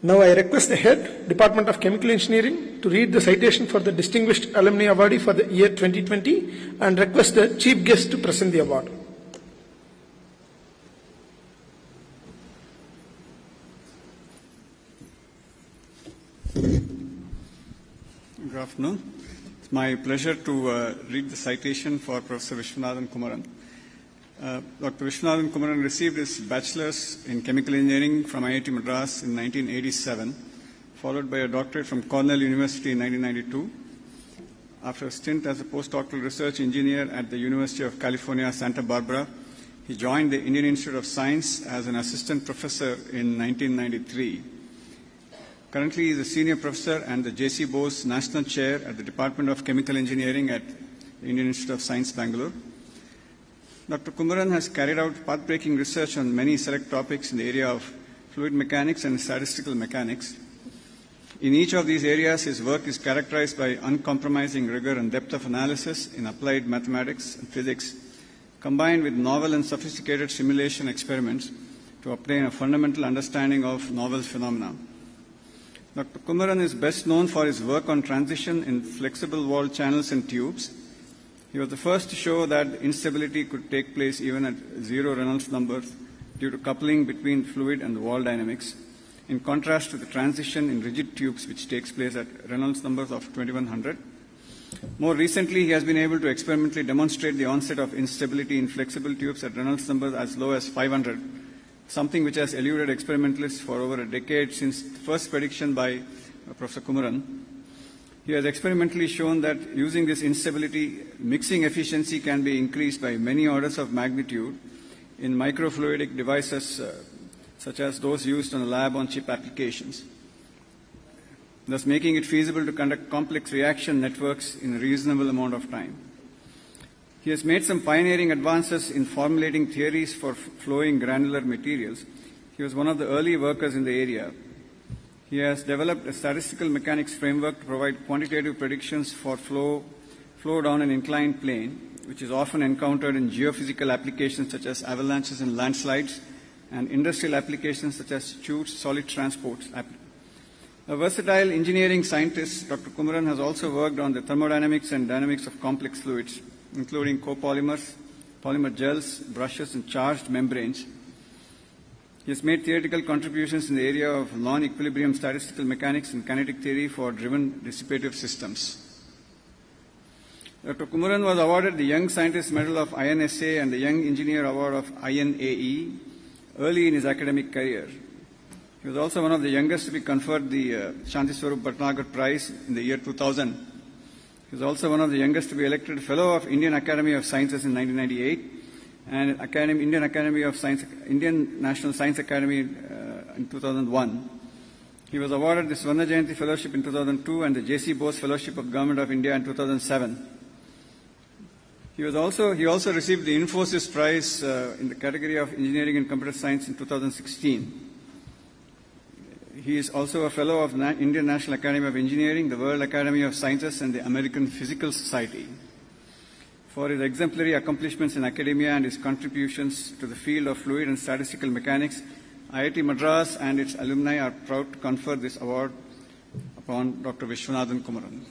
Now I request the Head, Department of Chemical Engineering, to read the citation for the Distinguished Alumni Awardee for the year 2020 and request the Chief Guest to present the award. Good afternoon. It's my pleasure to read the citation for Professor Vishwanathan Kumaran. Dr. Vishwanathan Kumaran received his bachelor's in chemical engineering from IIT Madras in 1987, followed by a doctorate from Cornell University in 1992. After a stint as a postdoctoral research engineer at the University of California, Santa Barbara, he joined the Indian Institute of Science as an assistant professor in 1993. Currently, he is a senior professor and the J.C. Bose National Chair at the Department of Chemical Engineering at the Indian Institute of Science, Bangalore. Dr. Kumaran has carried out path-breaking research on many select topics in the area of fluid mechanics and statistical mechanics. In each of these areas, his work is characterized by uncompromising rigor and depth of analysis in applied mathematics and physics, combined with novel and sophisticated simulation experiments to obtain a fundamental understanding of novel phenomena. Dr. Kumaran is best known for his work on transition in flexible wall channels and tubes. He was the first to show that instability could take place even at 0 Reynolds numbers due to coupling between fluid and wall dynamics. in contrast to the transition in rigid tubes which takes place at Reynolds numbers of 2100. More recently, he has been able to experimentally demonstrate the onset of instability in flexible tubes at Reynolds numbers as low as 500, something which has eluded experimentalists for over a decade since the first prediction by Professor Kumaran. He has experimentally shown that using this instability, mixing efficiency can be increased by many orders of magnitude in microfluidic devices such as those used on lab-on-chip applications, thus making it feasible to conduct complex reaction networks in a reasonable amount of time. He has made some pioneering advances in formulating theories for flowing granular materials. He was one of the early workers in the area. He has developed a statistical mechanics framework to provide quantitative predictions for flow down an inclined plane, which is often encountered in geophysical applications such as avalanches and landslides, and industrial applications such as chutes, solid transports. A versatile engineering scientist, Dr. Kumaran has also worked on the thermodynamics and dynamics of complex fluids, including copolymers, polymer gels, brushes, and charged membranes. He has made theoretical contributions in the area of non-equilibrium statistical mechanics and kinetic theory for driven dissipative systems. Dr. Kumaran was awarded the Young Scientist Medal of INSA and the Young Engineer Award of INAE early in his academic career. He was also one of the youngest to be conferred the Shanti Swarup Bhatnagar Prize in the year 2000. He was also one of the youngest to be elected Fellow of Indian Academy of Sciences in 1998 and Indian National Science Academy in 2001. He was awarded the Swarna Jayanti Fellowship in 2002 and the J.C. Bose Fellowship of Government of India in 2007. He also received the Infosys Prize in the category of Engineering and Computer Science in 2016. He is also a Fellow of the Indian National Academy of Engineering, the World Academy of Sciences, and the American Physical Society. For his exemplary accomplishments in academia and his contributions to the field of fluid and statistical mechanics, IIT Madras and its alumni are proud to confer this award upon Dr. Vishwanathan Kumaran.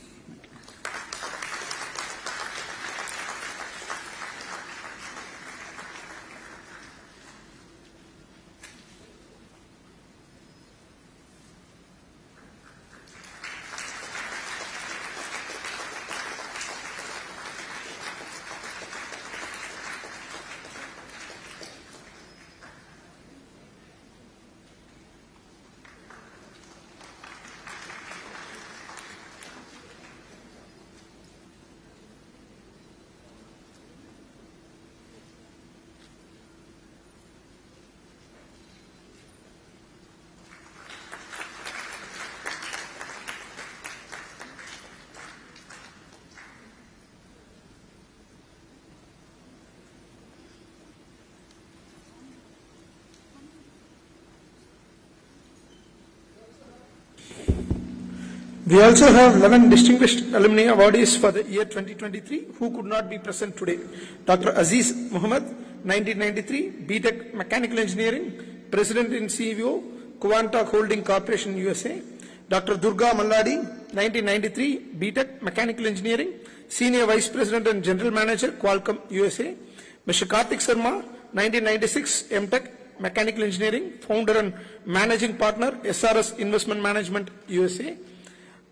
We also have 11 distinguished alumni awardees for the year 2023 who could not be present today. Dr. Aziz Muhammad, 1993, B.Tech Mechanical Engineering, President and CEO, Quanta Holding Corporation, USA. Dr. Durga Malladi, 1993, B.Tech Mechanical Engineering, Senior Vice President and General Manager, Qualcomm, USA. Mr. Karthik Sharma, 1996, M.Tech Mechanical Engineering, Founder and Managing Partner, SRS Investment Management, USA.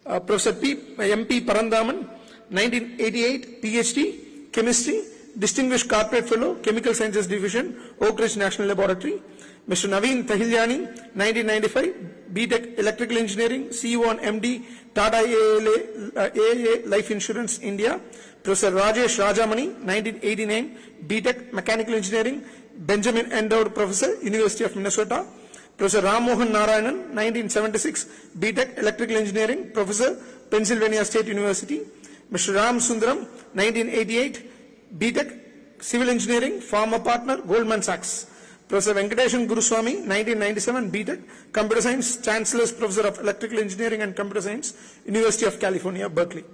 Professor M.P. Parandaman, 1988, PhD, Chemistry, Distinguished Corporate Fellow, Chemical Sciences Division, Oak Ridge National Laboratory. Mr. Naveen Tahilyani, 1995, B.Tech Electrical Engineering, CEO and MD, Tata AIA Life Insurance, India. Professor Rajesh Rajamani, 1989, B.Tech Mechanical Engineering, Benjamin Endowed Professor, University of Minnesota. Professor Ram Mohan Narayanan, 1976, B.Tech Electrical Engineering, Professor, Pennsylvania State University. Mr. Ram Sundaram, 1988, B.Tech Civil Engineering, former partner, Goldman Sachs. Professor Venkateshan Guruswamy, 1997, B.Tech Computer Science, Chancellor's Professor of Electrical Engineering and Computer Science, University of California, Berkeley.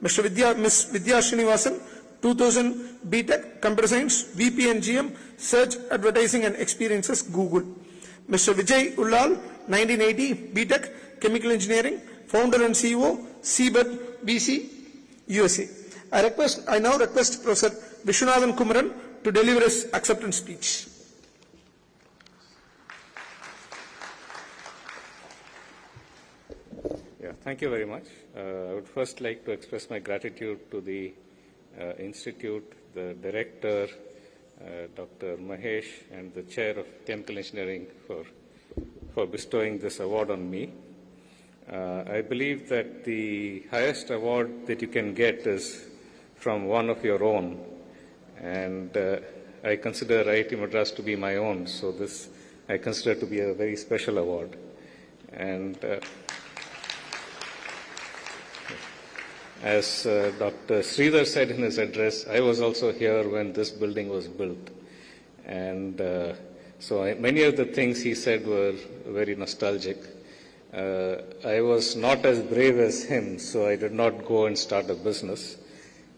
Miss Vidya Srinivasan, 2000, B.Tech Computer Science, VP and GM, Search, Advertising and Experiences, Google. Mr. Vijay Ullal, 1980, B.Tech Chemical Engineering, Founder and CEO, Seabird, BC, USA. I now request Professor Vishwanathan Kumaran to deliver his acceptance speech. Thank you very much. I would first like to express my gratitude to the Institute, the Director, Dr. Mahesh, and the Chair of Chemical Engineering for bestowing this award on me. I believe that the highest award that you can get is from one of your own, and I consider IIT Madras to be my own, so this I consider to be a very special award. And as Dr. Sridhar said in his address, I was also here when this building was built. And so many of the things he said were very nostalgic. I was not as brave as him, so I did not go and start a business.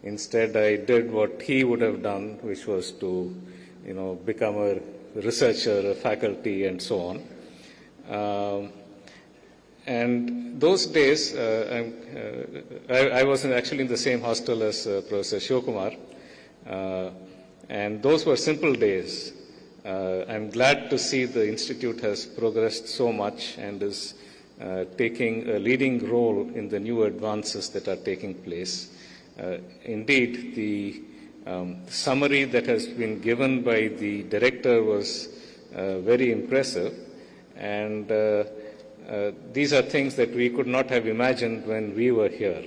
Instead, I did what he would have done, which was to, become a researcher, a faculty, and so on. And those days, I was actually in the same hostel as Professor Shivakumar, and those were simple days. I'm glad to see the Institute has progressed so much and is taking a leading role in the new advances that are taking place. Indeed, the summary that has been given by the director was very impressive, and these are things that we could not have imagined when we were here.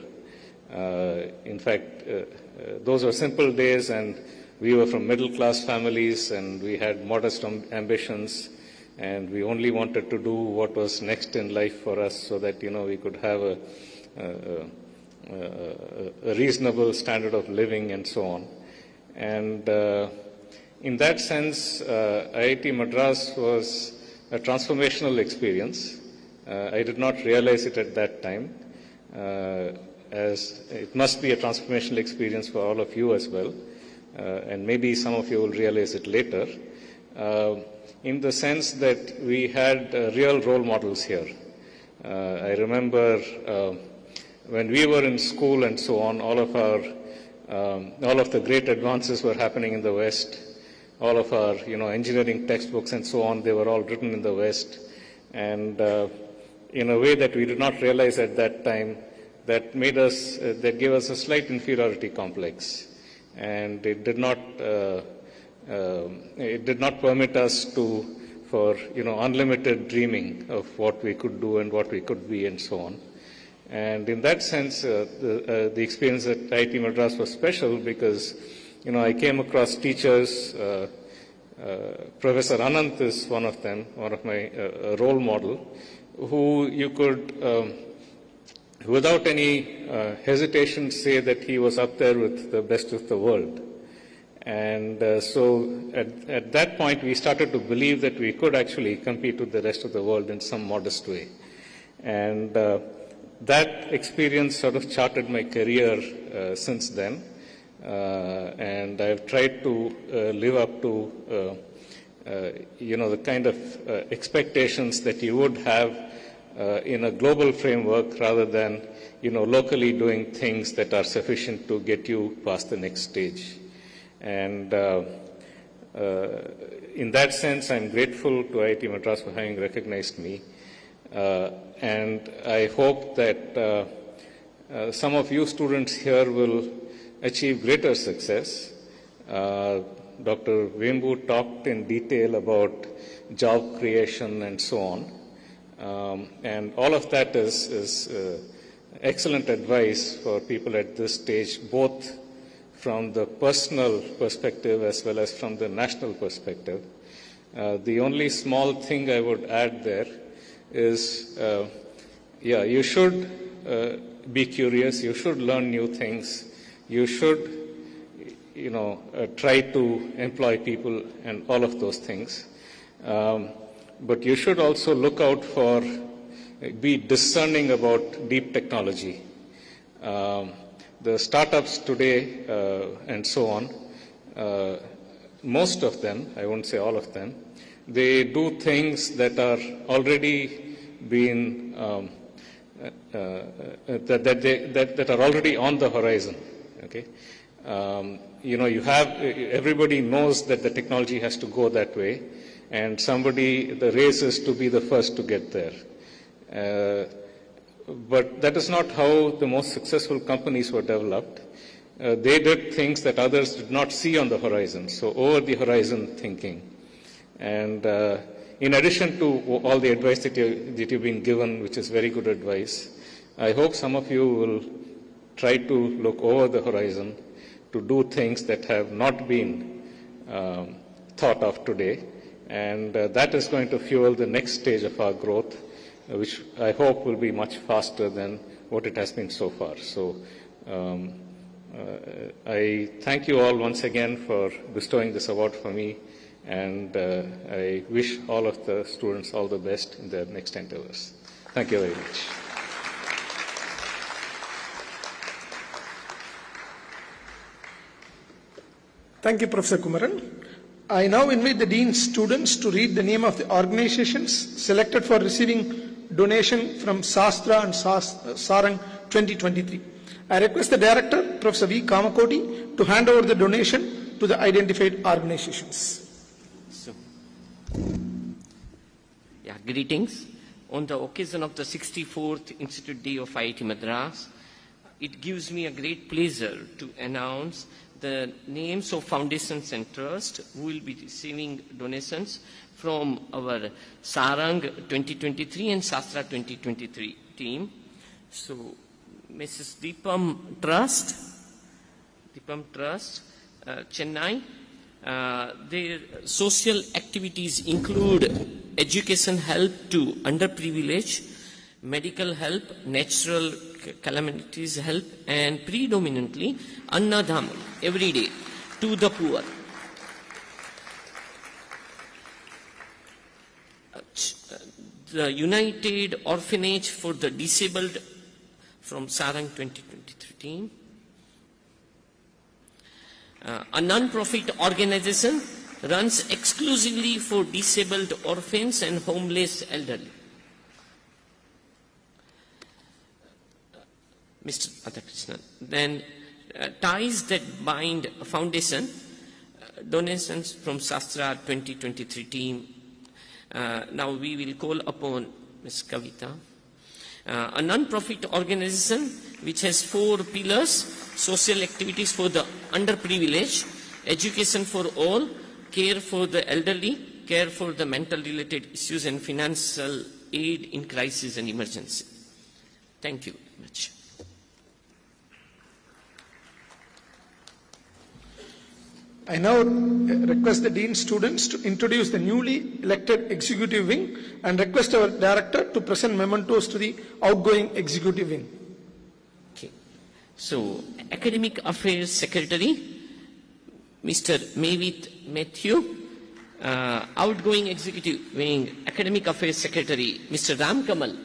In fact, those were simple days, and we were from middle-class families, and we had modest ambitions, and we only wanted to do what was next in life for us so that, we could have a reasonable standard of living and so on. And in that sense, IIT Madras was a transformational experience. I did not realize it at that time, as it must be a transformational experience for all of you as well, and maybe some of you will realize it later, in the sense that we had real role models here. I remember when we were in school and so on, all of the great advances were happening in the West. All of our, engineering textbooks and so on, they were all written in the West. And in a way that we did not realize at that time, that gave us a slight inferiority complex. And it did not permit us for unlimited dreaming of what we could do and what we could be and so on. And in that sense, the experience at IIT Madras was special because, I came across teachers. Professor Anant is one of them, one of my role model, who you could, without any hesitation, say that he was up there with the best of the world. And so at that point, we started to believe that we could actually compete with the rest of the world in some modest way. And that experience sort of charted my career since then. And I've tried to live up to, the kind of expectations that you would have in a global framework rather than, locally doing things that are sufficient to get you past the next stage. And in that sense, I'm grateful to IIT Madras for having recognized me. And I hope that some of you students here will achieve greater success. Dr. Vembu talked in detail about job creation and so on. And all of that is excellent advice for people at this stage, both from the personal perspective as well as from the national perspective. The only small thing I would add there is, you should be curious, you should learn new things, you should, try to employ people and all of those things. But you should also look out for, be discerning about deep technology. The startups today and so on, most of them, I won't say all of them, they do things that are already been, that are already on the horizon. Okay, everybody knows that the technology has to go that way, and the race is to be the first to get there. But that is not how the most successful companies were developed. They did things that others did not see on the horizon, so over the horizon thinking. And in addition to all the advice that you've been given, which is very good advice, I hope some of you will try to look over the horizon to do things that have not been thought of today. And that is going to fuel the next stage of our growth, which I hope will be much faster than what it has been so far. So I thank you all once again for bestowing this award for me, and I wish all of the students all the best in their next endeavors. Thank you very much. Thank you, Professor Kumaran. I now invite the Dean's students to read the name of the organizations selected for receiving donation from Sastra and Sarang 2023. I request the Director, Professor V. Kamakoti, to hand over the donation to the identified organizations. Greetings. On the occasion of the 64th Institute Day of IIT Madras, it gives me a great pleasure to announce the names of foundations and trusts who will be receiving donations from our Sarang 2023 and Sastra 2023 team. So, Mrs. Deepam Trust, Chennai. Their social activities include education help to underprivileged, medical help, natural calamities help, and predominantly Annadham every day to the poor. The United Orphanage for the Disabled from Sarang 2023 team. A non-profit organization runs exclusively for disabled orphans and homeless elderly. Mr. Adhakrishnan. Then Ties That Bind Foundation, donations from Sastra 2023 team. Now we will call upon Ms. Kavita. A non-profit organization which has 4 pillars: social activities for the underprivileged, education for all, care for the elderly, care for the mental related issues, and financial aid in crisis and emergency. Thank you very much. I now request the Dean students to introduce the newly elected Executive Wing and request our Director to present mementos to the outgoing Executive Wing. Okay. So, Academic Affairs Secretary, Mr. Mavit Matthew, outgoing Executive Wing Academic Affairs Secretary, Mr. Ram Kamal,